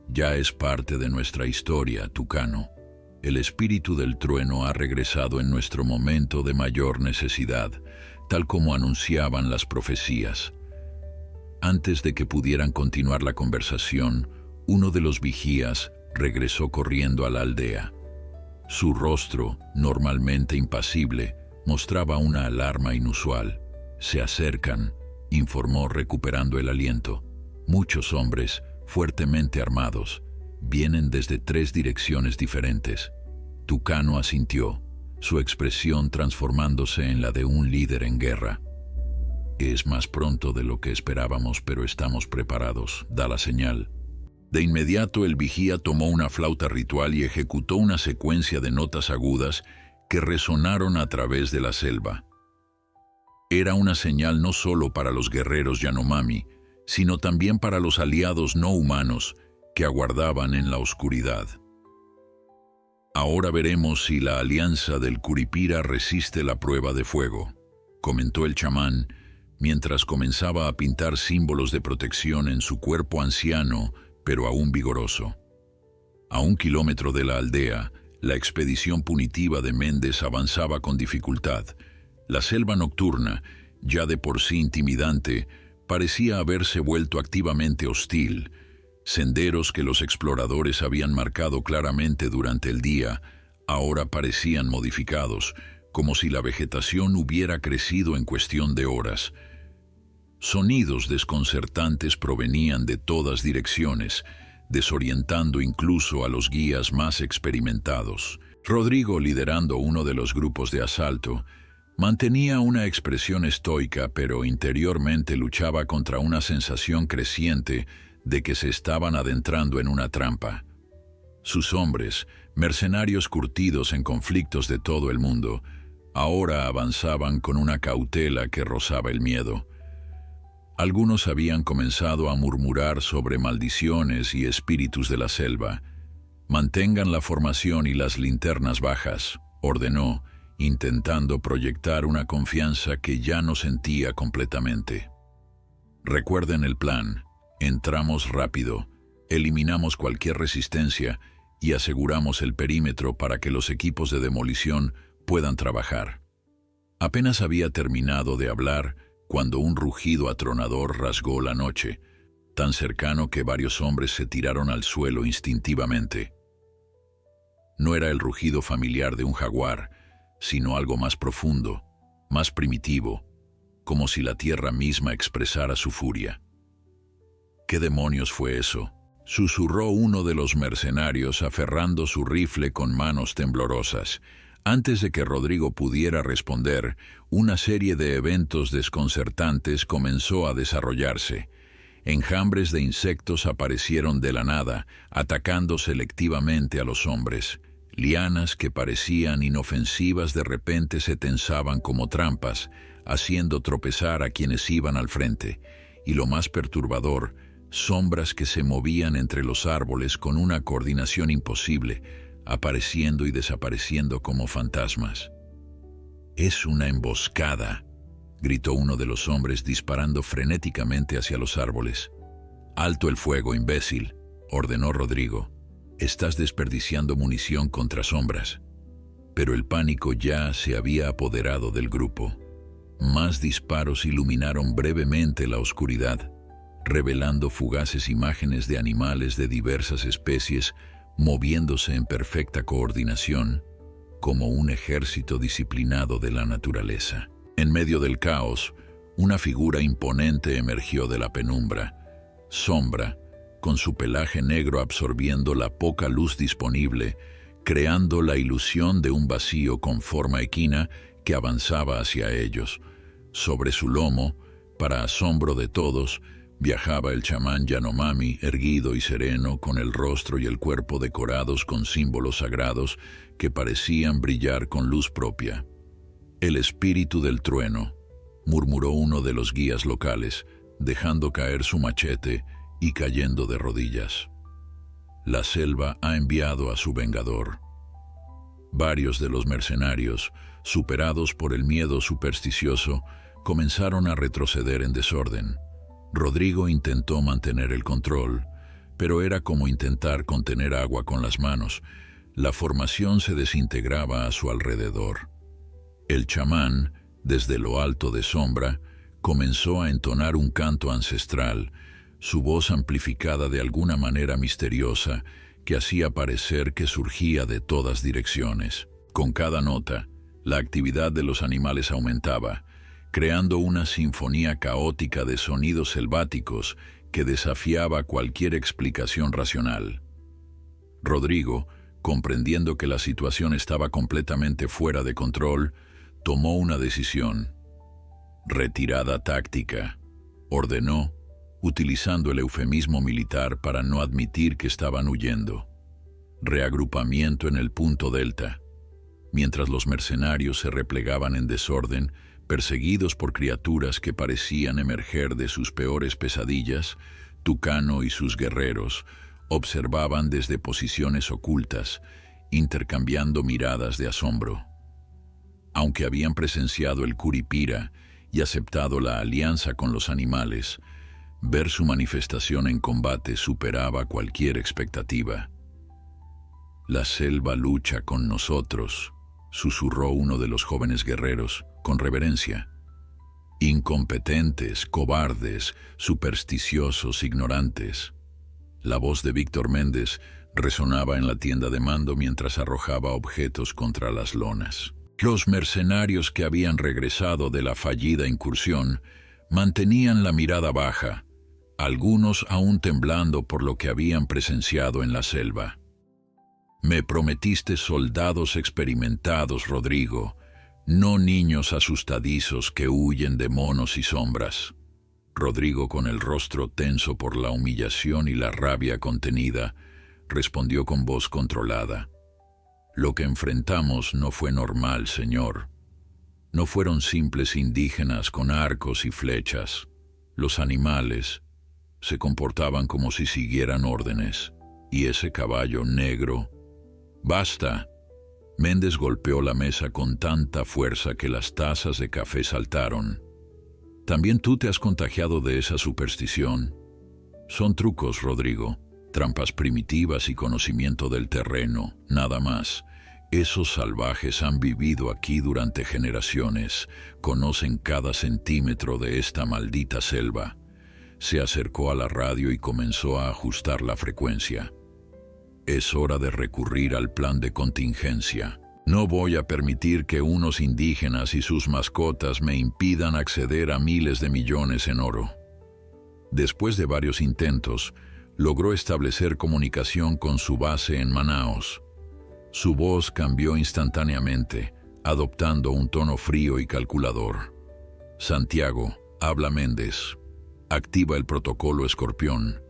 Speaker 1: «Ya es parte de nuestra historia, Tucano. El espíritu del trueno ha regresado en nuestro momento de mayor necesidad, tal como anunciaban las profecías». Antes de que pudieran continuar la conversación, uno de los vigías regresó corriendo a la aldea. Su rostro, normalmente impasible, mostraba una alarma inusual. «Se acercan», informó recuperando el aliento. «Muchos hombres, fuertemente armados. Vienen desde 3 direcciones diferentes». Tucano asintió, su expresión transformándose en la de un líder en guerra. «Es más pronto de lo que esperábamos, pero estamos preparados. Da la señal». De inmediato el vigía tomó una flauta ritual y ejecutó una secuencia de notas agudas que resonaron a través de la selva. Era una señal no solo para los guerreros Yanomami, sino también para los aliados no humanos que aguardaban en la oscuridad. «Ahora veremos si la alianza del Curipira resiste la prueba de fuego», comentó el chamán, mientras comenzaba a pintar símbolos de protección en su cuerpo anciano, pero aún vigoroso. A 1 kilómetro de la aldea, la expedición punitiva de Méndez avanzaba con dificultad. La selva nocturna, ya de por sí intimidante, parecía haberse vuelto activamente hostil. Senderos que los exploradores habían marcado claramente durante el día, ahora parecían modificados, como si la vegetación hubiera crecido en cuestión de horas. Sonidos desconcertantes provenían de todas direcciones, desorientando incluso a los guías más experimentados. Rodrigo, liderando uno de los grupos de asalto, mantenía una expresión estoica, pero interiormente luchaba contra una sensación creciente de que se estaban adentrando en una trampa. Sus hombres, mercenarios curtidos en conflictos de todo el mundo, ahora avanzaban con una cautela que rozaba el miedo. Algunos habían comenzado a murmurar sobre maldiciones y espíritus de la selva. «Mantengan la formación y las linternas bajas», ordenó, intentando proyectar una confianza que ya no sentía completamente. «Recuerden el plan. Entramos rápido, eliminamos cualquier resistencia y aseguramos el perímetro para que los equipos de demolición puedan trabajar». Apenas había terminado de hablar cuando un rugido atronador rasgó la noche, tan cercano que varios hombres se tiraron al suelo instintivamente. No era el rugido familiar de un jaguar, sino algo más profundo, más primitivo, como si la tierra misma expresara su furia. «¿Qué demonios fue eso?», susurró uno de los mercenarios aferrando su rifle con manos temblorosas. Antes de que Rodrigo pudiera responder, una serie de eventos desconcertantes comenzó a desarrollarse. Enjambres de insectos aparecieron de la nada, atacando selectivamente a los hombres. Lianas que parecían inofensivas de repente se tensaban como trampas, haciendo tropezar a quienes iban al frente, y lo más perturbador, sombras que se movían entre los árboles con una coordinación imposible, apareciendo y desapareciendo como fantasmas. «Es una emboscada», gritó uno de los hombres disparando frenéticamente hacia los árboles. «Alto el fuego, imbécil», ordenó Rodrigo. «Estás desperdiciando munición contra sombras». Pero el pánico ya se había apoderado del grupo. Más disparos iluminaron brevemente la oscuridad, revelando fugaces imágenes de animales de diversas especies moviéndose en perfecta coordinación, como un ejército disciplinado de la naturaleza. En medio del caos, una figura imponente emergió de la penumbra. Sombra, con su pelaje negro absorbiendo la poca luz disponible, creando la ilusión de un vacío con forma equina que avanzaba hacia ellos. Sobre su lomo, para asombro de todos, viajaba el chamán Yanomami, erguido y sereno, con el rostro y el cuerpo decorados con símbolos sagrados que parecían brillar con luz propia. «El espíritu del trueno», murmuró uno de los guías locales, dejando caer su machete y cayendo de rodillas. «La selva ha enviado a su vengador». Varios de los mercenarios, superados por el miedo supersticioso, comenzaron a retroceder en desorden. Rodrigo intentó mantener el control, pero era como intentar contener agua con las manos. La formación se desintegraba a su alrededor. El chamán, desde lo alto de Sombra, comenzó a entonar un canto ancestral, su voz amplificada de alguna manera misteriosa que hacía parecer que surgía de todas direcciones. Con cada nota, la actividad de los animales aumentaba, creando una sinfonía caótica de sonidos selváticos que desafiaba cualquier explicación racional. Rodrigo, comprendiendo que la situación estaba completamente fuera de control, tomó una decisión. «Retirada táctica», ordenó, utilizando el eufemismo militar para no admitir que estaban huyendo. «Reagrupamiento en el punto delta». Mientras los mercenarios se replegaban en desorden, perseguidos por criaturas que parecían emerger de sus peores pesadillas, Tucano y sus guerreros observaban desde posiciones ocultas, intercambiando miradas de asombro. Aunque habían presenciado el Curipira y aceptado la alianza con los animales, ver su manifestación en combate superaba cualquier expectativa. «La selva lucha con nosotros», susurró uno de los jóvenes guerreros, con reverencia. «Incompetentes, cobardes, supersticiosos, ignorantes». La voz de Víctor Méndez resonaba en la tienda de mando mientras arrojaba objetos contra las lonas. Los mercenarios que habían regresado de la fallida incursión mantenían la mirada baja, algunos aún temblando por lo que habían presenciado en la selva. «Me prometiste soldados experimentados, Rodrigo, no niños asustadizos que huyen de monos y sombras». Rodrigo, con el rostro tenso por la humillación y la rabia contenida, respondió con voz controlada. «Lo que enfrentamos no fue normal, señor. No fueron simples indígenas con arcos y flechas. Los animales se comportaban como si siguieran órdenes. Y ese caballo negro...» «Basta». Méndez golpeó la mesa con tanta fuerza que las tazas de café saltaron. «También tú te has contagiado de esa superstición. Son trucos, Rodrigo, trampas primitivas y conocimiento del terreno, nada más. Esos salvajes han vivido aquí durante generaciones, conocen cada centímetro de esta maldita selva». Se acercó a la radio y comenzó a ajustar la frecuencia. «Es hora de recurrir al plan de contingencia. No voy a permitir que unos indígenas y sus mascotas me impidan acceder a miles de millones en oro». Después de varios intentos, logró establecer comunicación con su base en Manaos. Su voz cambió instantáneamente, adoptando un tono frío y calculador. «Santiago, habla Méndez. Activa el protocolo Escorpión.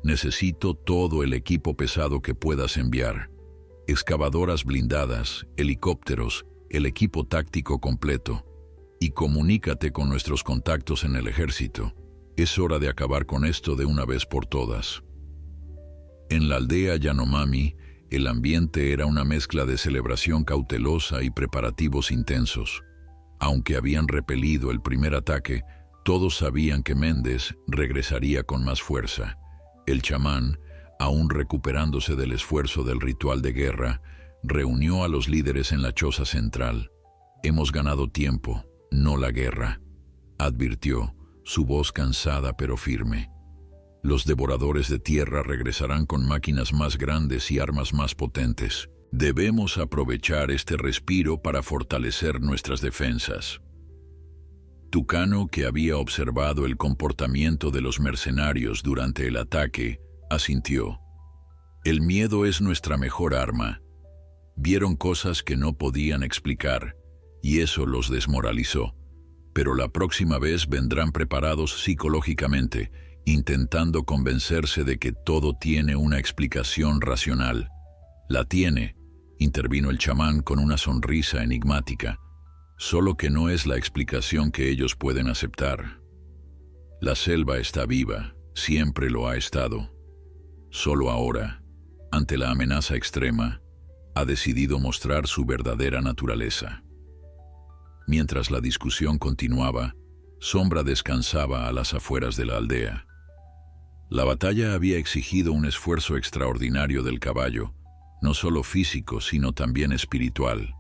Speaker 1: Necesito todo el equipo pesado que puedas enviar. Excavadoras blindadas, helicópteros, el equipo táctico completo. y comunícate con nuestros contactos en el ejército. Es hora de acabar con esto de una vez por todas. En la aldea Yanomami, el ambiente era una mezcla de celebración cautelosa y preparativos intensos. Aunque habían repelido el primer ataque, todos sabían que Méndez regresaría con más fuerza. El chamán, aún recuperándose del esfuerzo del ritual de guerra, reunió a los líderes en la choza central. «Hemos ganado tiempo, no la guerra», advirtió, su voz cansada pero firme. «Los devoradores de tierra regresarán con máquinas más grandes y armas más potentes. Debemos aprovechar este respiro para fortalecer nuestras defensas». Tucano, que había observado el comportamiento de los mercenarios durante el ataque, asintió. «El miedo es nuestra mejor arma». Vieron cosas que no podían explicar, y eso los desmoralizó. Pero la próxima vez vendrán preparados psicológicamente, intentando convencerse de que todo tiene una explicación racional. «La tiene», intervino el chamán con una sonrisa enigmática, «solo que no es la explicación que ellos pueden aceptar. La selva está viva, siempre lo ha estado. Solo ahora, ante la amenaza extrema, ha decidido mostrar su verdadera naturaleza». Mientras la discusión continuaba, Sombra descansaba a las afueras de la aldea. La batalla había exigido un esfuerzo extraordinario del caballo, no solo físico, sino también espiritual.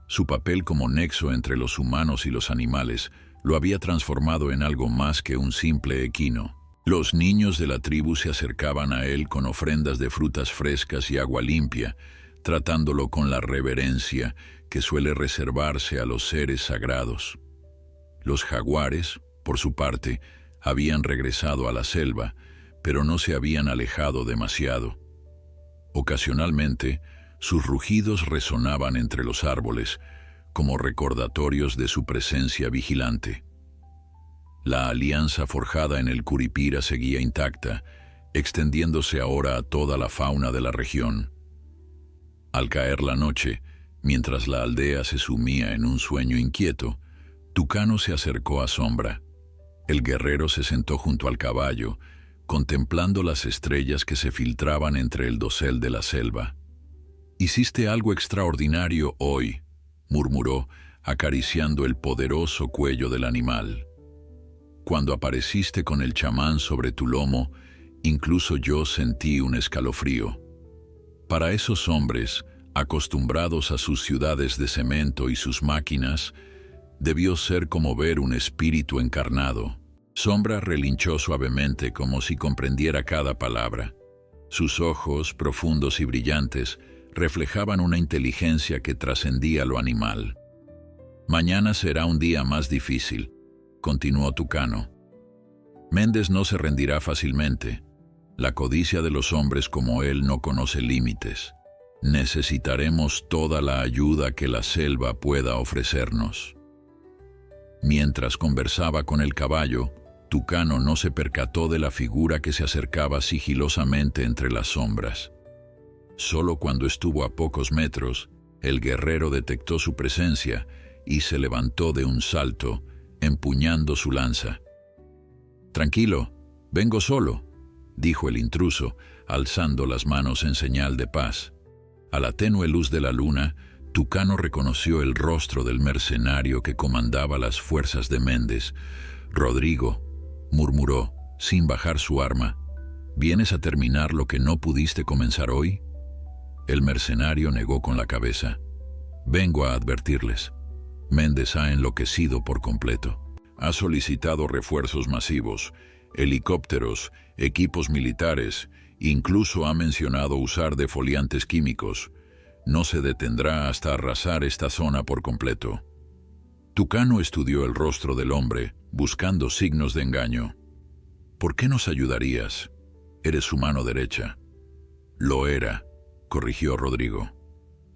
Speaker 1: Su papel como nexo entre los humanos y los animales lo había transformado en algo más que un simple equino. Los niños de la tribu se acercaban a él con ofrendas de frutas frescas y agua limpia, tratándolo con la reverencia que suele reservarse a los seres sagrados. Los jaguares, por su parte, habían regresado a la selva, pero no se habían alejado demasiado. Ocasionalmente, sus rugidos resonaban entre los árboles, como recordatorios de su presencia vigilante. La alianza forjada en el Curipira seguía intacta, extendiéndose ahora a toda la fauna de la región. Al caer la noche, mientras la aldea se sumía en un sueño inquieto, Tucano se acercó a Sombra. El guerrero se sentó junto al caballo, contemplando las estrellas que se filtraban entre el dosel de la selva. «Hiciste algo extraordinario hoy», murmuró, acariciando el poderoso cuello del animal. «Cuando apareciste con el chamán sobre tu lomo, incluso yo sentí un escalofrío». Para esos hombres, acostumbrados a sus ciudades de cemento y sus máquinas, debió ser como ver un espíritu encarnado. Sombra relinchó suavemente como si comprendiera cada palabra. Sus ojos, profundos y brillantes, reflejaban una inteligencia que trascendía lo animal. «Mañana será un día más difícil», continuó Tucano. «Méndez no se rendirá fácilmente. La codicia de los hombres como él no conoce límites. Necesitaremos toda la ayuda que la selva pueda ofrecernos». Mientras conversaba con el caballo, Tucano no se percató de la figura que se acercaba sigilosamente entre las sombras. Solo cuando estuvo a pocos metros, el guerrero detectó su presencia y se levantó de un salto, empuñando su lanza. «Tranquilo, vengo solo», dijo el intruso, alzando las manos en señal de paz. A la tenue luz de la luna, Tucano reconoció el rostro del mercenario que comandaba las fuerzas de Méndez. «Rodrigo», murmuró, sin bajar su arma, «¿vienes a terminar lo que no pudiste comenzar hoy?» El mercenario negó con la cabeza. «Vengo a advertirles. Méndez ha enloquecido por completo. Ha solicitado refuerzos masivos, helicópteros, equipos militares, incluso ha mencionado usar defoliantes químicos. No se detendrá hasta arrasar esta zona por completo». Tucano estudió el rostro del hombre, buscando signos de engaño. «¿Por qué nos ayudarías? Eres su mano derecha». «Lo era», corrigió Rodrigo.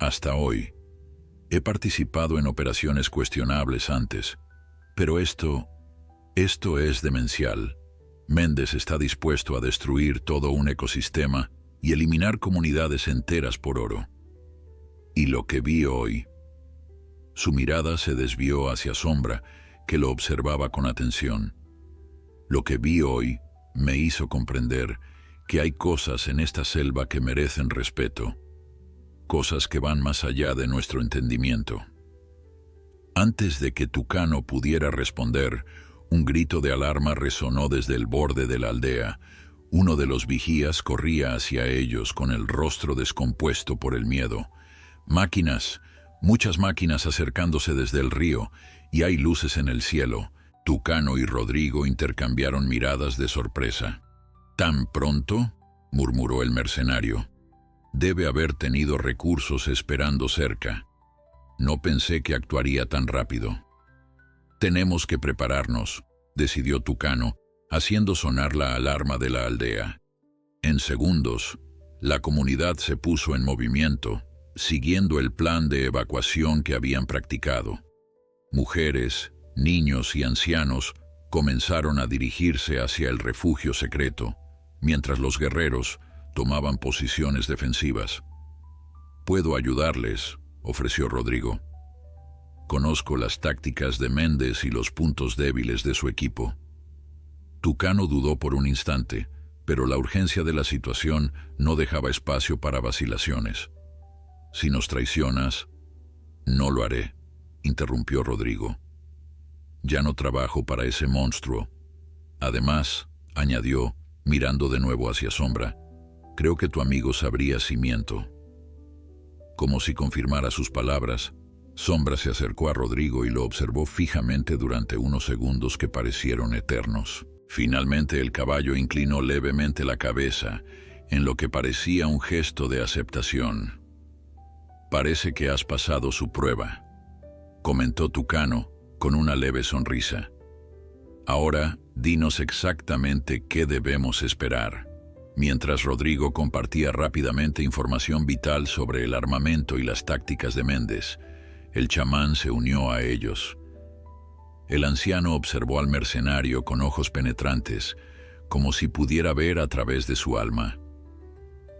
Speaker 1: «Hasta hoy. He participado en operaciones cuestionables antes, pero esto es demencial. Méndez está dispuesto a destruir todo un ecosistema y eliminar comunidades enteras por oro. Y lo que vi hoy». Su mirada se desvió hacia Sombra, que lo observaba con atención. Lo que vi hoy me hizo comprender que hay cosas en esta selva que merecen respeto, cosas que van más allá de nuestro entendimiento. Antes de que Tucano pudiera responder, un grito de alarma resonó desde el borde de la aldea. Uno de los vigías corría hacia ellos con el rostro descompuesto por el miedo. Máquinas, muchas máquinas acercándose desde el río, y hay luces en el cielo. Tucano y Rodrigo intercambiaron miradas de sorpresa. ¿Tan pronto?, murmuró el mercenario. Debe haber tenido recursos esperando cerca. No pensé que actuaría tan rápido. Tenemos que prepararnos, decidió Tucano, haciendo sonar la alarma de la aldea. En segundos, la comunidad se puso en movimiento, siguiendo el plan de evacuación que habían practicado. Mujeres, niños y ancianos comenzaron a dirigirse hacia el refugio secreto, mientras los guerreros tomaban posiciones defensivas. «Puedo ayudarles», ofreció Rodrigo. «Conozco las tácticas de Méndez y los puntos débiles de su equipo». Tucano dudó por un instante, pero la urgencia de la situación no dejaba espacio para vacilaciones. «Si nos traicionas...» «No lo haré», interrumpió Rodrigo. «Ya no trabajo para ese monstruo. Además», añadió, mirando de nuevo hacia Sombra, «creo que tu amigo sabría si miento». Como si confirmara sus palabras, Sombra se acercó a Rodrigo y lo observó fijamente durante unos segundos que parecieron eternos. Finalmente el caballo inclinó levemente la cabeza, en lo que parecía un gesto de aceptación. «Parece que has pasado su prueba», comentó Tucano con una leve sonrisa. «Ahora, dinos exactamente qué debemos esperar». Mientras Rodrigo compartía rápidamente información vital sobre el armamento y las tácticas de Méndez, el chamán se unió a ellos. El anciano observó al mercenario con ojos penetrantes, como si pudiera ver a través de su alma.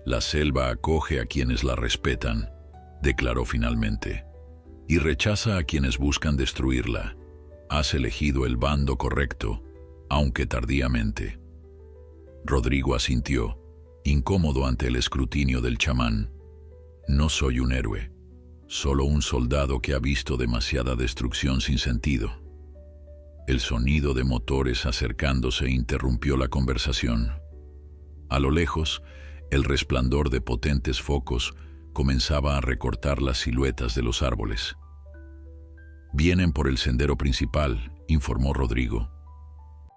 Speaker 1: «La selva acoge a quienes la respetan», declaró finalmente, «y rechaza a quienes buscan destruirla. Has elegido el bando correcto, aunque tardíamente». Rodrigo asintió, incómodo ante el escrutinio del chamán. «No soy un héroe, solo un soldado que ha visto demasiada destrucción sin sentido». El sonido de motores acercándose interrumpió la conversación. A lo lejos, el resplandor de potentes focos comenzaba a recortar las siluetas de los árboles. «Vienen por el sendero principal», informó Rodrigo.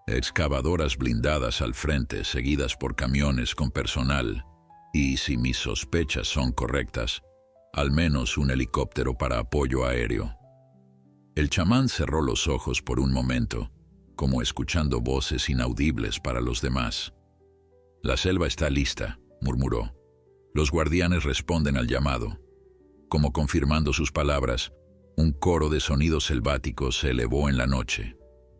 Speaker 1: «Excavadoras blindadas al frente, seguidas por camiones con personal, y si mis sospechas son correctas, al menos un helicóptero para apoyo aéreo». El chamán cerró los ojos por un momento, como escuchando voces inaudibles para los demás. «La selva está lista», murmuró. «Los guardianes responden al llamado». Como confirmando sus palabras, un coro de sonidos selváticos se elevó en la noche.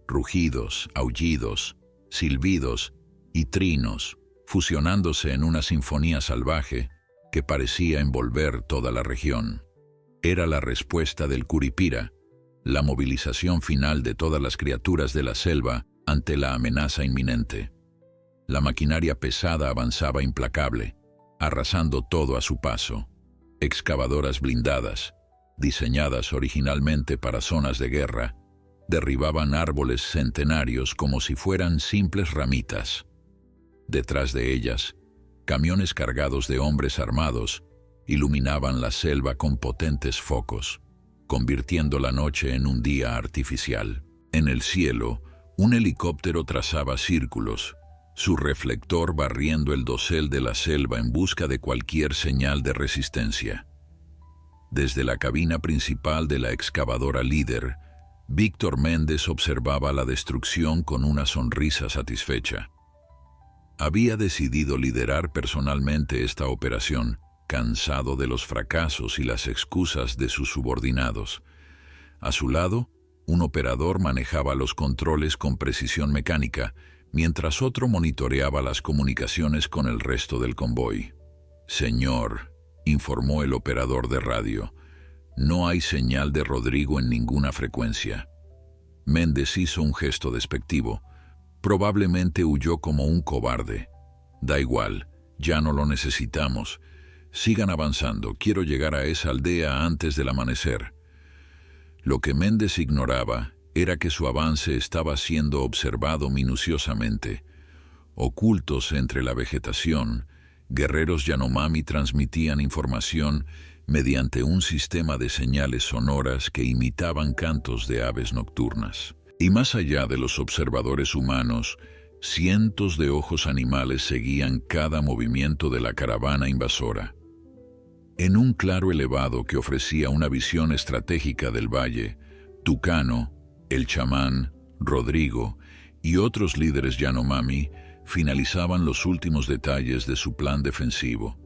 Speaker 1: Rugidos, aullidos, silbidos y trinos, fusionándose en una sinfonía salvaje que parecía envolver toda la región. Era la respuesta del Curipira, la movilización final de todas las criaturas de la selva ante la amenaza inminente. La maquinaria pesada avanzaba implacable, arrasando todo a su paso. Excavadoras blindadas, diseñadas originalmente para zonas de guerra, derribaban árboles centenarios como si fueran simples ramitas. Detrás de ellas, camiones cargados de hombres armados iluminaban la selva con potentes focos, convirtiendo la noche en un día artificial. En el cielo, un helicóptero trazaba círculos, su reflector barriendo el dosel de la selva en busca de cualquier señal de resistencia. Desde la cabina principal de la excavadora líder, Víctor Méndez observaba la destrucción con una sonrisa satisfecha. Había decidido liderar personalmente esta operación, cansado de los fracasos y las excusas de sus subordinados. A su lado, un operador manejaba los controles con precisión mecánica, mientras otro monitoreaba las comunicaciones con el resto del convoy. «Señor», informó el operador de radio, No hay señal de Rodrigo en ninguna frecuencia. Méndez hizo un gesto despectivo. Probablemente huyó como un cobarde. Da igual, ya no lo necesitamos. Sigan avanzando, quiero llegar a esa aldea antes del amanecer. Lo que Méndez ignoraba era que su avance estaba siendo observado minuciosamente. Ocultos entre la vegetación, guerreros Yanomami transmitían información mediante un sistema de señales sonoras que imitaban cantos de aves nocturnas. Y más allá de los observadores humanos, cientos de ojos animales seguían cada movimiento de la caravana invasora. En un claro elevado que ofrecía una visión estratégica del valle, Tucano, el chamán, Rodrigo y otros líderes Yanomami finalizaban los últimos detalles de su plan defensivo.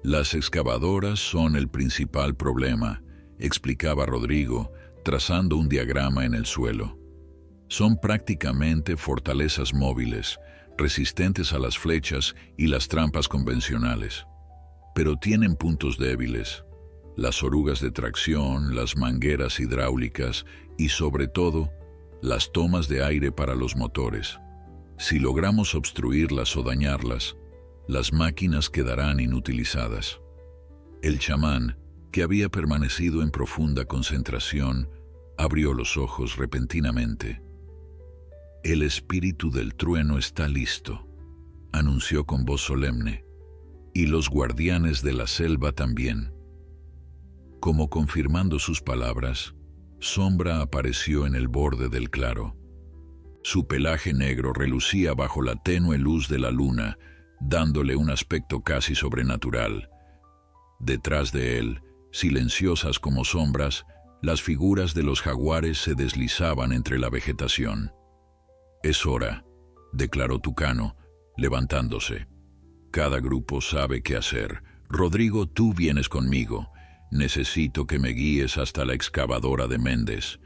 Speaker 1: Las excavadoras son el principal problema, explicaba Rodrigo, trazando un diagrama en el suelo. Son prácticamente fortalezas móviles, resistentes a las flechas y las trampas convencionales. Pero tienen puntos débiles: las orugas de tracción, las mangueras hidráulicas y, sobre todo, las tomas de aire para los motores. Si logramos obstruirlas o dañarlas, las máquinas quedarán inutilizadas. El chamán, que había permanecido en profunda concentración, abrió los ojos repentinamente. «El espíritu del trueno está listo», anunció con voz solemne, «y los guardianes de la selva también». Como confirmando sus palabras, Sombra apareció en el borde del claro. Su pelaje negro relucía bajo la tenue luz de la luna, dándole un aspecto casi sobrenatural. Detrás de él, silenciosas como sombras, las figuras de los jaguares se deslizaban entre la vegetación. «Es hora», declaró Tucano, levantándose. «Cada grupo sabe qué hacer. Rodrigo, tú vienes conmigo. Necesito que me guíes hasta la excavadora de Méndez».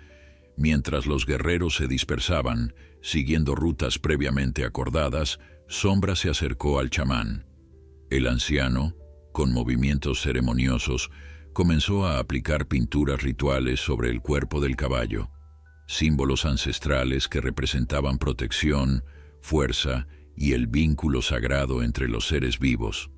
Speaker 1: Mientras los guerreros se dispersaban, siguiendo rutas previamente acordadas, Sombra se acercó al chamán. El anciano, con movimientos ceremoniosos, comenzó a aplicar pinturas rituales sobre el cuerpo del caballo, símbolos ancestrales que representaban protección, fuerza y el vínculo sagrado entre los seres vivos.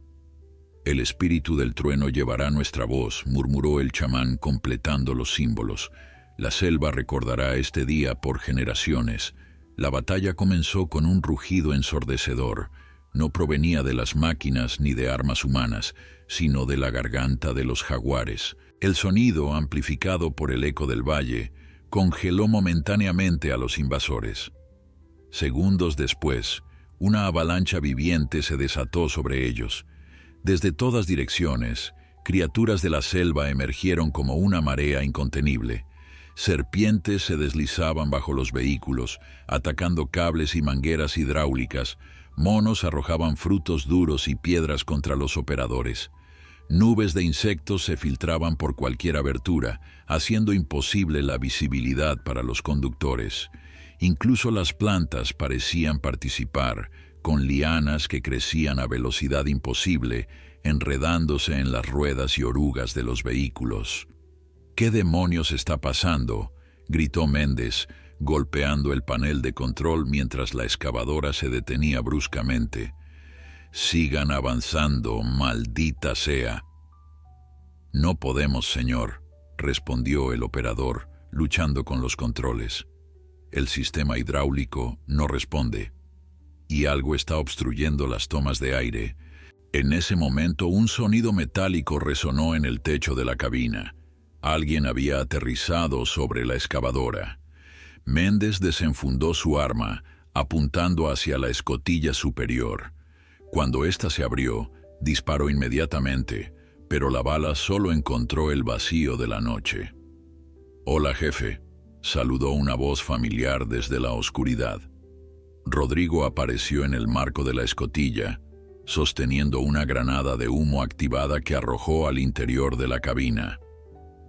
Speaker 1: «El espíritu del trueno llevará nuestra voz», murmuró el chamán completando los símbolos. «La selva recordará este día por generaciones». La batalla comenzó con un rugido ensordecedor. No provenía de las máquinas ni de armas humanas, sino de la garganta de los jaguares. El sonido, amplificado por el eco del valle, congeló momentáneamente a los invasores. Segundos después, una avalancha viviente se desató sobre ellos. Desde todas direcciones, criaturas de la selva emergieron como una marea incontenible. Serpientes se deslizaban bajo los vehículos, atacando cables y mangueras hidráulicas. Monos arrojaban frutos duros y piedras contra los operadores. Nubes de insectos se filtraban por cualquier abertura, haciendo imposible la visibilidad para los conductores. Incluso las plantas parecían participar, con lianas que crecían a velocidad imposible, enredándose en las ruedas y orugas de los vehículos. «¿Qué demonios está pasando?», gritó Méndez, golpeando el panel de control mientras la excavadora se detenía bruscamente. «Sigan avanzando, maldita sea». «No podemos, señor», respondió el operador, luchando con los controles. «El sistema hidráulico no responde, y algo está obstruyendo las tomas de aire». En ese momento, un sonido metálico resonó en el techo de la cabina. Alguien había aterrizado sobre la excavadora. Méndez desenfundó su arma, apuntando hacia la escotilla superior. Cuando ésta se abrió, disparó inmediatamente, pero la bala solo encontró el vacío de la noche. «Hola, jefe», saludó una voz familiar desde la oscuridad. Rodrigo apareció en el marco de la escotilla, sosteniendo una granada de humo activada que arrojó al interior de la cabina.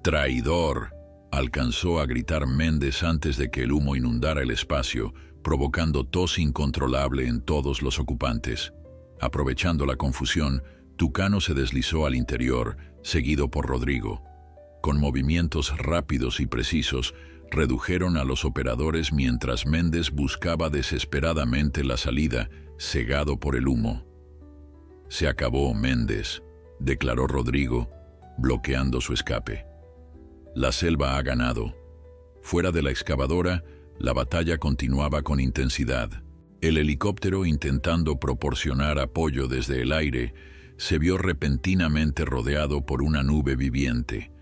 Speaker 1: «¡Traidor!», alcanzó a gritar Méndez antes de que el humo inundara el espacio, provocando tos incontrolable en todos los ocupantes. Aprovechando la confusión, Tucano se deslizó al interior, seguido por Rodrigo. Con movimientos rápidos y precisos, redujeron a los operadores mientras Méndez buscaba desesperadamente la salida, cegado por el humo. «Se acabó, Méndez», declaró Rodrigo, bloqueando su escape. «La selva ha ganado». Fuera de la excavadora, la batalla continuaba con intensidad. El helicóptero, intentando proporcionar apoyo desde el aire, se vio repentinamente rodeado por una nube viviente.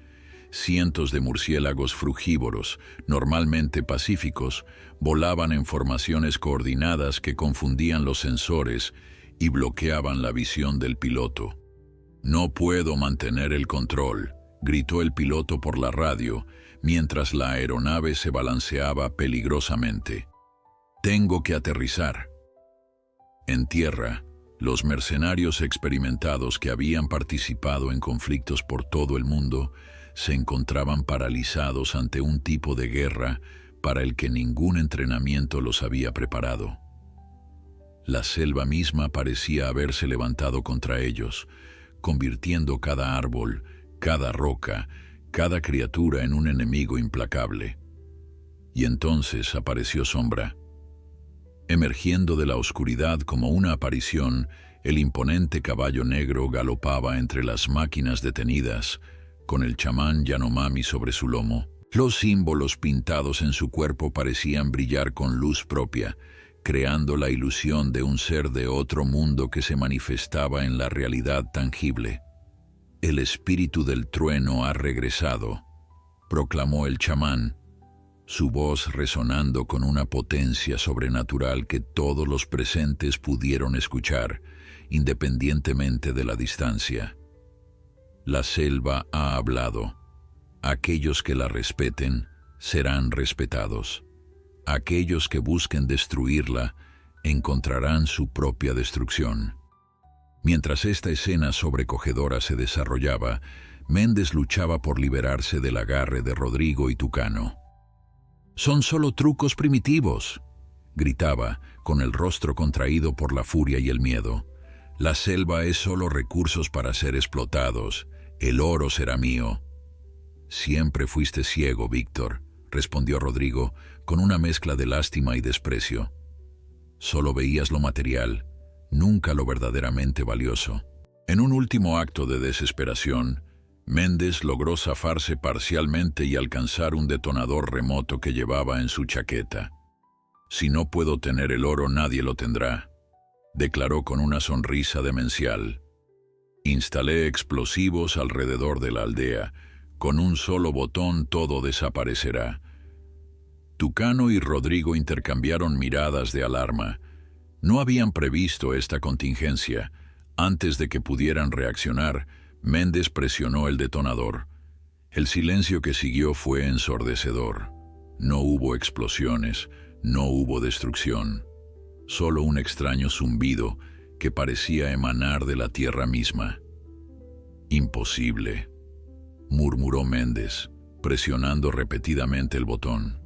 Speaker 1: Cientos de murciélagos frugívoros, normalmente pacíficos, volaban en formaciones coordinadas que confundían los sensores y bloqueaban la visión del piloto. «No puedo mantener el control», gritó el piloto por la radio, mientras la aeronave se balanceaba peligrosamente. «Tengo que aterrizar». En tierra, los mercenarios experimentados que habían participado en conflictos por todo el mundo se encontraban paralizados ante un tipo de guerra para el que ningún entrenamiento los había preparado. La selva misma parecía haberse levantado contra ellos, convirtiendo cada árbol, cada roca, cada criatura en un enemigo implacable. Y entonces apareció Sombra. Emergiendo de la oscuridad como una aparición, el imponente caballo negro galopaba entre las máquinas detenidas, con el chamán Yanomami sobre su lomo. Los símbolos pintados en su cuerpo parecían brillar con luz propia, creando la ilusión de un ser de otro mundo que se manifestaba en la realidad tangible. «El espíritu del trueno ha regresado», proclamó el chamán, su voz resonando con una potencia sobrenatural que todos los presentes pudieron escuchar, independientemente de la distancia. «La selva ha hablado. Aquellos que la respeten serán respetados. Aquellos que busquen destruirla encontrarán su propia destrucción». Mientras esta escena sobrecogedora se desarrollaba, Méndez luchaba por liberarse del agarre de Rodrigo y Tucano. «Son solo trucos primitivos», gritaba, con el rostro contraído por la furia y el miedo. «La selva es solo recursos para ser explotados. El oro será mío». «Siempre fuiste ciego, Víctor», respondió Rodrigo, con una mezcla de lástima y desprecio. «Solo veías lo material, nunca lo verdaderamente valioso». En un último acto de desesperación, Méndez logró zafarse parcialmente y alcanzar un detonador remoto que llevaba en su chaqueta. «Si no puedo tener el oro, nadie lo tendrá», declaró con una sonrisa demencial. «Instalé explosivos alrededor de la aldea. Con un solo botón todo desaparecerá». Tucano y Rodrigo intercambiaron miradas de alarma. No habían previsto esta contingencia. Antes de que pudieran reaccionar, Méndez presionó el detonador. El silencio que siguió fue ensordecedor. No hubo explosiones, no hubo destrucción. Solo un extraño zumbido que parecía emanar de la tierra misma. «Imposible», murmuró Méndez, presionando repetidamente el botón.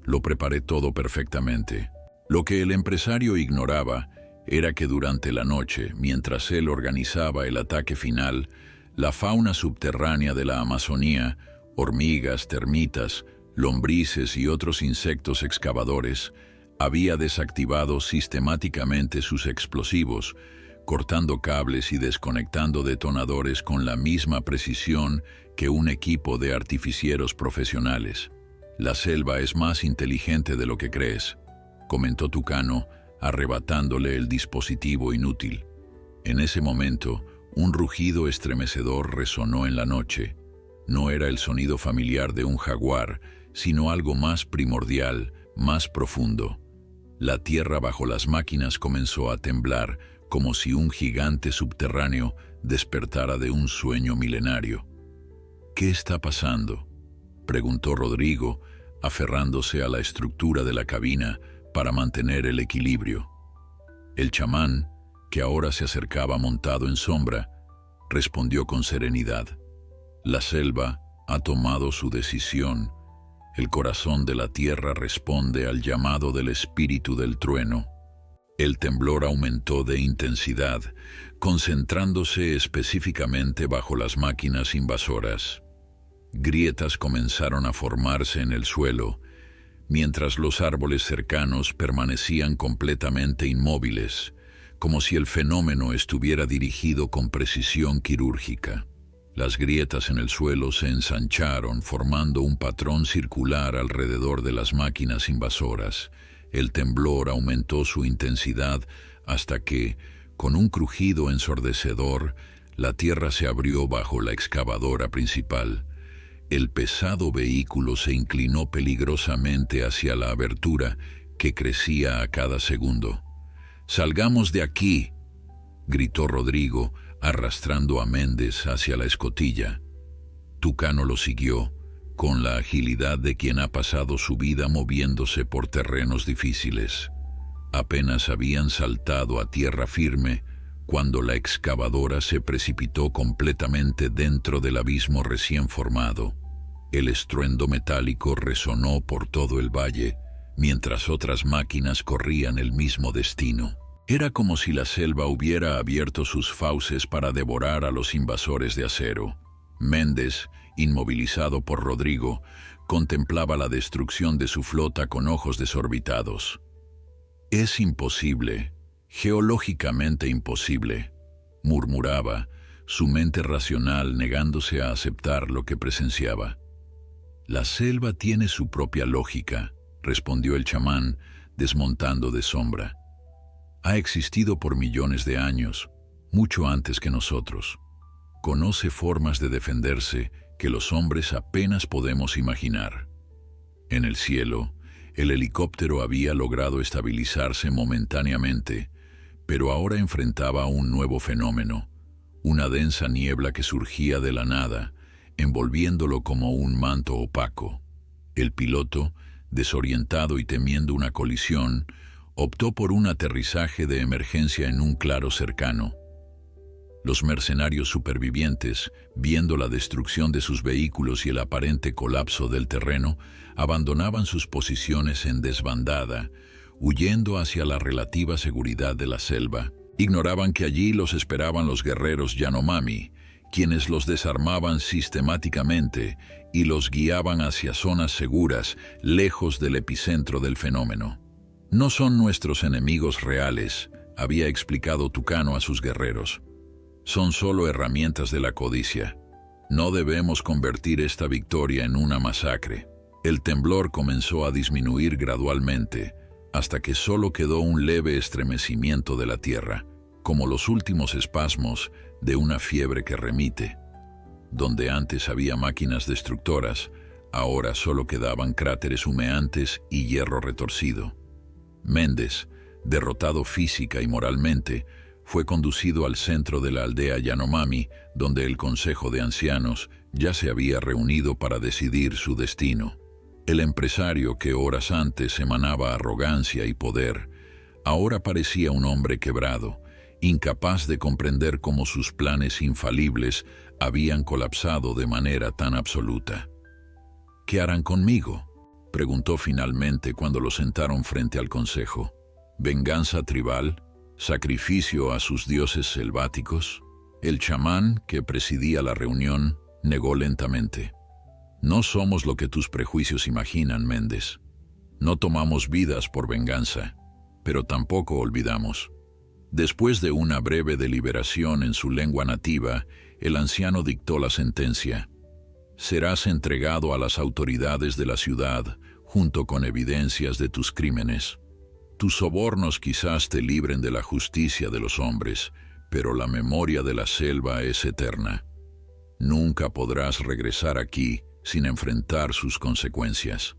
Speaker 1: «Lo preparé todo perfectamente». Lo que el empresario ignoraba era que durante la noche, mientras él organizaba el ataque final, la fauna subterránea de la Amazonía, hormigas, termitas, lombrices y otros insectos excavadores, había desactivado sistemáticamente sus explosivos, cortando cables y desconectando detonadores con la misma precisión que un equipo de artificieros profesionales. «La selva es más inteligente de lo que crees», comentó Tucano, arrebatándole el dispositivo inútil. En ese momento, un rugido estremecedor resonó en la noche. No era el sonido familiar de un jaguar, sino algo más primordial, más profundo. La tierra bajo las máquinas comenzó a temblar, como si un gigante subterráneo despertara de un sueño milenario. «¿Qué está pasando?», preguntó Rodrigo, aferrándose a la estructura de la cabina para mantener el equilibrio. El chamán, que ahora se acercaba montado en Sombra, respondió con serenidad. «La selva ha tomado su decisión. El corazón de la tierra responde al llamado del espíritu del trueno». El temblor aumentó de intensidad, concentrándose específicamente bajo las máquinas invasoras. Grietas comenzaron a formarse en el suelo, mientras los árboles cercanos permanecían completamente inmóviles, como si el fenómeno estuviera dirigido con precisión quirúrgica. Las grietas en el suelo se ensancharon, formando un patrón circular alrededor de las máquinas invasoras. El temblor aumentó su intensidad hasta que, con un crujido ensordecedor, la tierra se abrió bajo la excavadora principal. El pesado vehículo se inclinó peligrosamente hacia la abertura, que crecía a cada segundo. «¡Salgamos de aquí!», gritó Rodrigo, arrastrando a Méndez hacia la escotilla. Tucano lo siguió, con la agilidad de quien ha pasado su vida moviéndose por terrenos difíciles. Apenas habían saltado a tierra firme cuando la excavadora se precipitó completamente dentro del abismo recién formado. El estruendo metálico resonó por todo el valle, mientras otras máquinas corrían el mismo destino. Era como si la selva hubiera abierto sus fauces para devorar a los invasores de acero. Méndez, inmovilizado por Rodrigo, contemplaba la destrucción de su flota con ojos desorbitados. «Es imposible, geológicamente imposible», murmuraba, su mente racional negándose a aceptar lo que presenciaba. «La selva tiene su propia lógica», respondió el chamán, desmontando de sombra. «Ha existido por millones de años, mucho antes que nosotros. Conoce formas de defenderse que los hombres apenas podemos imaginar». En el cielo, el helicóptero había logrado estabilizarse momentáneamente, pero ahora enfrentaba un nuevo fenómeno, una densa niebla que surgía de la nada, envolviéndolo como un manto opaco. El piloto, desorientado y temiendo una colisión, optó por un aterrizaje de emergencia en un claro cercano. Los mercenarios supervivientes, viendo la destrucción de sus vehículos y el aparente colapso del terreno, abandonaban sus posiciones en desbandada, huyendo hacia la relativa seguridad de la selva. Ignoraban que allí los esperaban los guerreros Yanomami, quienes los desarmaban sistemáticamente y los guiaban hacia zonas seguras, lejos del epicentro del fenómeno. «No son nuestros enemigos reales», había explicado Tucano a sus guerreros. «Son solo herramientas de la codicia. No debemos convertir esta victoria en una masacre». El temblor comenzó a disminuir gradualmente, hasta que solo quedó un leve estremecimiento de la tierra, como los últimos espasmos de una fiebre que remite. Donde antes había máquinas destructoras, ahora solo quedaban cráteres humeantes y hierro retorcido. Méndez, derrotado física y moralmente, fue conducido al centro de la aldea Yanomami, donde el Consejo de Ancianos ya se había reunido para decidir su destino. El empresario que horas antes emanaba arrogancia y poder, ahora parecía un hombre quebrado, incapaz de comprender cómo sus planes infalibles habían colapsado de manera tan absoluta. «¿Qué harán conmigo?», preguntó finalmente cuando lo sentaron frente al consejo. «¿Venganza tribal? ¿Sacrificio a sus dioses selváticos?». El chamán, que presidía la reunión, negó lentamente. «No somos lo que tus prejuicios imaginan, Méndez. No tomamos vidas por venganza, pero tampoco olvidamos». Después de una breve deliberación en su lengua nativa, el anciano dictó la sentencia. «Serás entregado a las autoridades de la ciudad, junto con evidencias de tus crímenes. Tus sobornos quizás te libren de la justicia de los hombres, pero la memoria de la selva es eterna. Nunca podrás regresar aquí sin enfrentar sus consecuencias».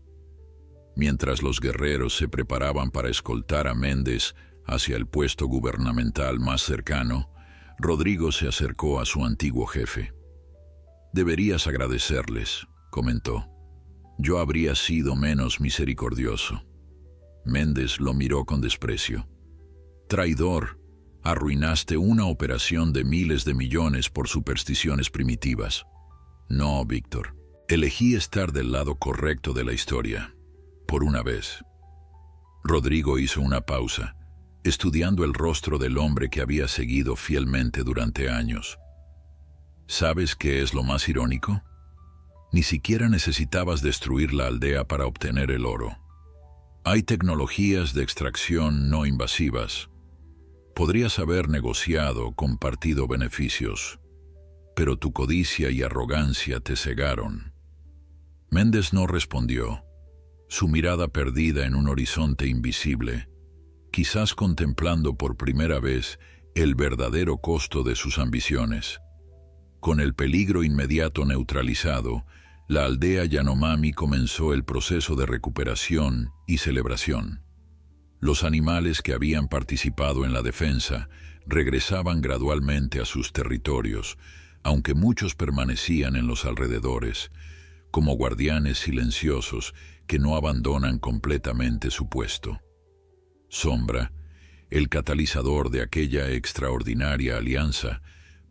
Speaker 1: Mientras los guerreros se preparaban para escoltar a Méndez hacia el puesto gubernamental más cercano, Rodrigo se acercó a su antiguo jefe. «Deberías agradecerles», comentó. «Yo habría sido menos misericordioso». Méndez lo miró con desprecio. «Traidor, arruinaste una operación de miles de millones por supersticiones primitivas». «No, Víctor. Elegí estar del lado correcto de la historia, por una vez». Rodrigo hizo una pausa, estudiando el rostro del hombre que había seguido fielmente durante años. «¿Sabes qué es lo más irónico? Ni siquiera necesitabas destruir la aldea para obtener el oro. Hay tecnologías de extracción no invasivas. Podrías haber negociado, compartido beneficios, pero tu codicia y arrogancia te cegaron. Méndez no respondió, su mirada perdida en un horizonte invisible, quizás contemplando por primera vez el verdadero costo de sus ambiciones. Con el peligro inmediato neutralizado, la aldea Yanomami comenzó el proceso de recuperación y celebración. Los animales que habían participado en la defensa regresaban gradualmente a sus territorios, aunque muchos permanecían en los alrededores, como guardianes silenciosos que no abandonan completamente su puesto. Sombra, el catalizador de aquella extraordinaria alianza,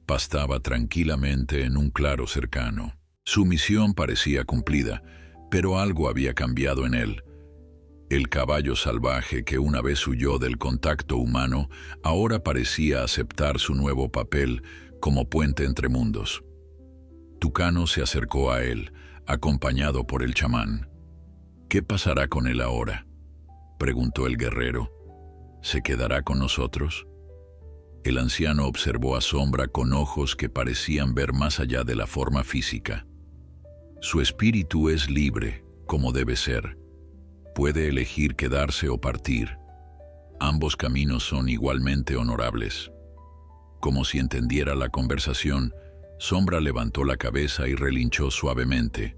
Speaker 1: pastaba tranquilamente en un claro cercano. Su misión parecía cumplida, pero algo había cambiado en él. El caballo salvaje que una vez huyó del contacto humano ahora parecía aceptar su nuevo papel como puente entre mundos. Tucano se acercó a él, acompañado por el chamán. «¿Qué pasará con él ahora?», preguntó el guerrero. «¿Se quedará con nosotros?». El anciano observó a Sombra con ojos que parecían ver más allá de la forma física. «Su espíritu es libre, como debe ser. Puede elegir quedarse o partir. Ambos caminos son igualmente honorables». Como si entendiera la conversación, Sombra levantó la cabeza y relinchó suavemente.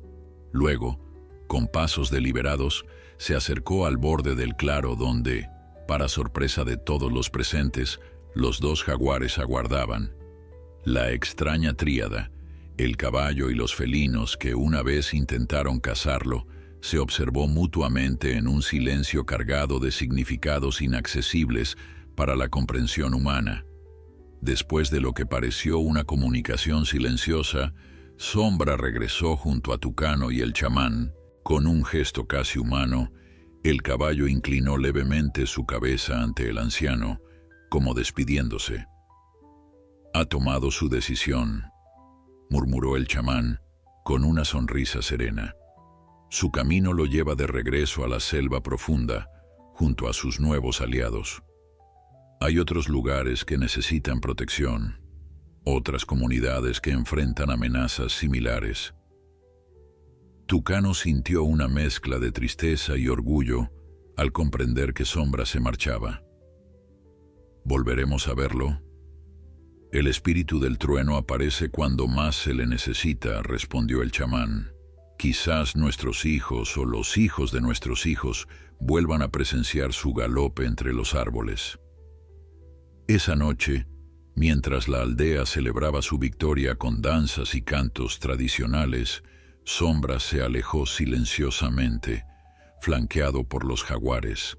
Speaker 1: Luego, con pasos deliberados, se acercó al borde del claro donde, para sorpresa de todos los presentes, los dos jaguares aguardaban. La extraña tríada, el caballo y los felinos que una vez intentaron cazarlo, se observó mutuamente en un silencio cargado de significados inaccesibles para la comprensión humana. Después de lo que pareció una comunicación silenciosa, Sombra regresó junto a Tucano y el chamán. Con un gesto casi humano, el caballo inclinó levemente su cabeza ante el anciano, como despidiéndose. «Ha tomado su decisión», murmuró el chamán, con una sonrisa serena. «Su camino lo lleva de regreso a la selva profunda, junto a sus nuevos aliados. Hay otros lugares que necesitan protección, otras comunidades que enfrentan amenazas similares». Tucano sintió una mezcla de tristeza y orgullo al comprender que Sombra se marchaba. «¿Volveremos a verlo?». «El espíritu del trueno aparece cuando más se le necesita», respondió el chamán. «Quizás nuestros hijos o los hijos de nuestros hijos vuelvan a presenciar su galope entre los árboles». Esa noche, mientras la aldea celebraba su victoria con danzas y cantos tradicionales, Sombra se alejó silenciosamente, flanqueado por los jaguares.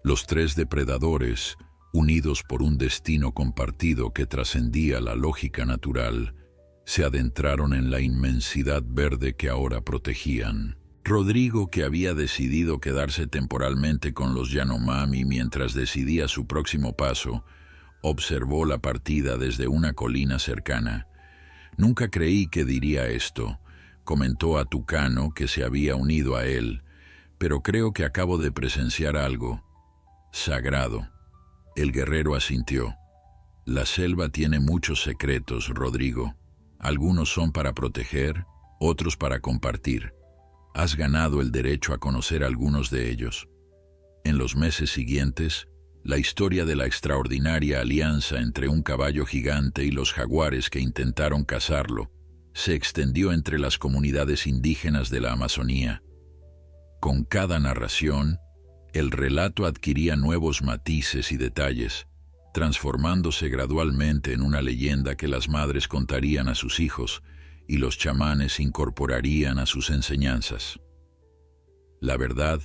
Speaker 1: Los tres depredadores, unidos por un destino compartido que trascendía la lógica natural, se adentraron en la inmensidad verde que ahora protegían. Rodrigo, que había decidido quedarse temporalmente con los Yanomami mientras decidía su próximo paso, observó la partida desde una colina cercana. «Nunca creí que diría esto», comentó a Tucano, que se había unido a él, «pero creo que acabo de presenciar algo sagrado». El guerrero asintió. «La selva tiene muchos secretos, Rodrigo. Algunos son para proteger, otros para compartir. Has ganado el derecho a conocer algunos de ellos». En los meses siguientes, la historia de la extraordinaria alianza entre un caballo gigante y los jaguares que intentaron cazarlo se extendió entre las comunidades indígenas de la Amazonía. Con cada narración, el relato adquiría nuevos matices y detalles, transformándose gradualmente en una leyenda que las madres contarían a sus hijos y los chamanes incorporarían a sus enseñanzas. La verdad,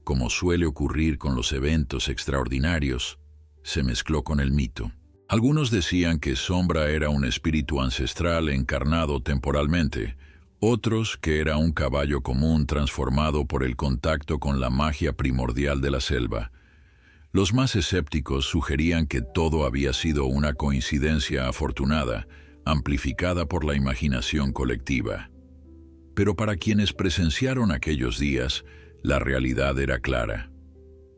Speaker 1: como suele ocurrir con los eventos extraordinarios, se mezcló con el mito. Algunos decían que Sombra era un espíritu ancestral encarnado temporalmente, otros que era un caballo común transformado por el contacto con la magia primordial de la selva. Los más escépticos sugerían que todo había sido una coincidencia afortunada, amplificada por la imaginación colectiva. Pero para quienes presenciaron aquellos días, la realidad era clara.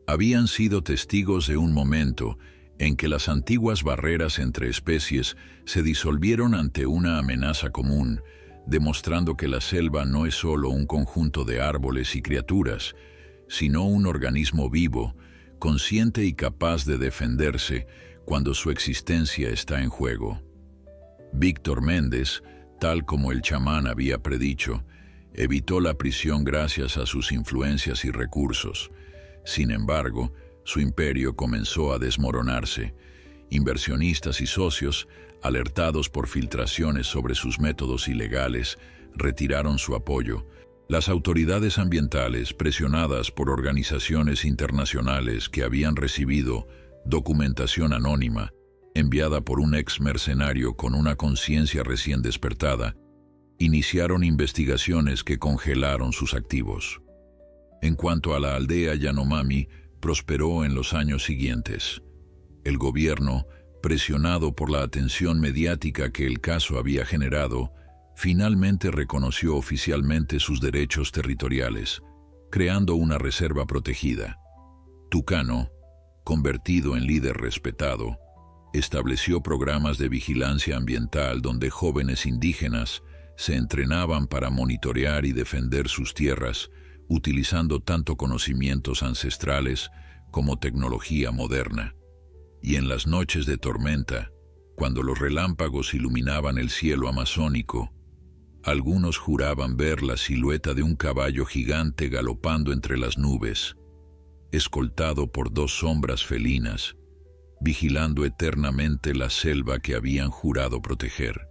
Speaker 1: Habían sido testigos de un momento en que las antiguas barreras entre especies se disolvieron ante una amenaza común, demostrando que la selva no es solo un conjunto de árboles y criaturas, sino un organismo vivo, consciente y capaz de defenderse cuando su existencia está en juego. Víctor Méndez, tal como el chamán había predicho, evitó la prisión gracias a sus influencias y recursos. Sin embargo, su imperio comenzó a desmoronarse. Inversionistas y socios, alertados por filtraciones sobre sus métodos ilegales, retiraron su apoyo. Las autoridades ambientales, presionadas por organizaciones internacionales que habían recibido documentación anónima, enviada por un ex mercenario con una conciencia recién despertada, iniciaron investigaciones que congelaron sus activos. En cuanto a la aldea Yanomami, prosperó en los años siguientes. El gobierno, presionado por la atención mediática que el caso había generado, finalmente reconoció oficialmente sus derechos territoriales, creando una reserva protegida. Tucano, convertido en líder respetado, estableció programas de vigilancia ambiental donde jóvenes indígenas se entrenaban para monitorear y defender sus tierras, utilizando tanto conocimientos ancestrales como tecnología moderna. Y en las noches de tormenta, cuando los relámpagos iluminaban el cielo amazónico, algunos juraban ver la silueta de un caballo gigante galopando entre las nubes, escoltado por dos sombras felinas, vigilando eternamente la selva que habían jurado proteger.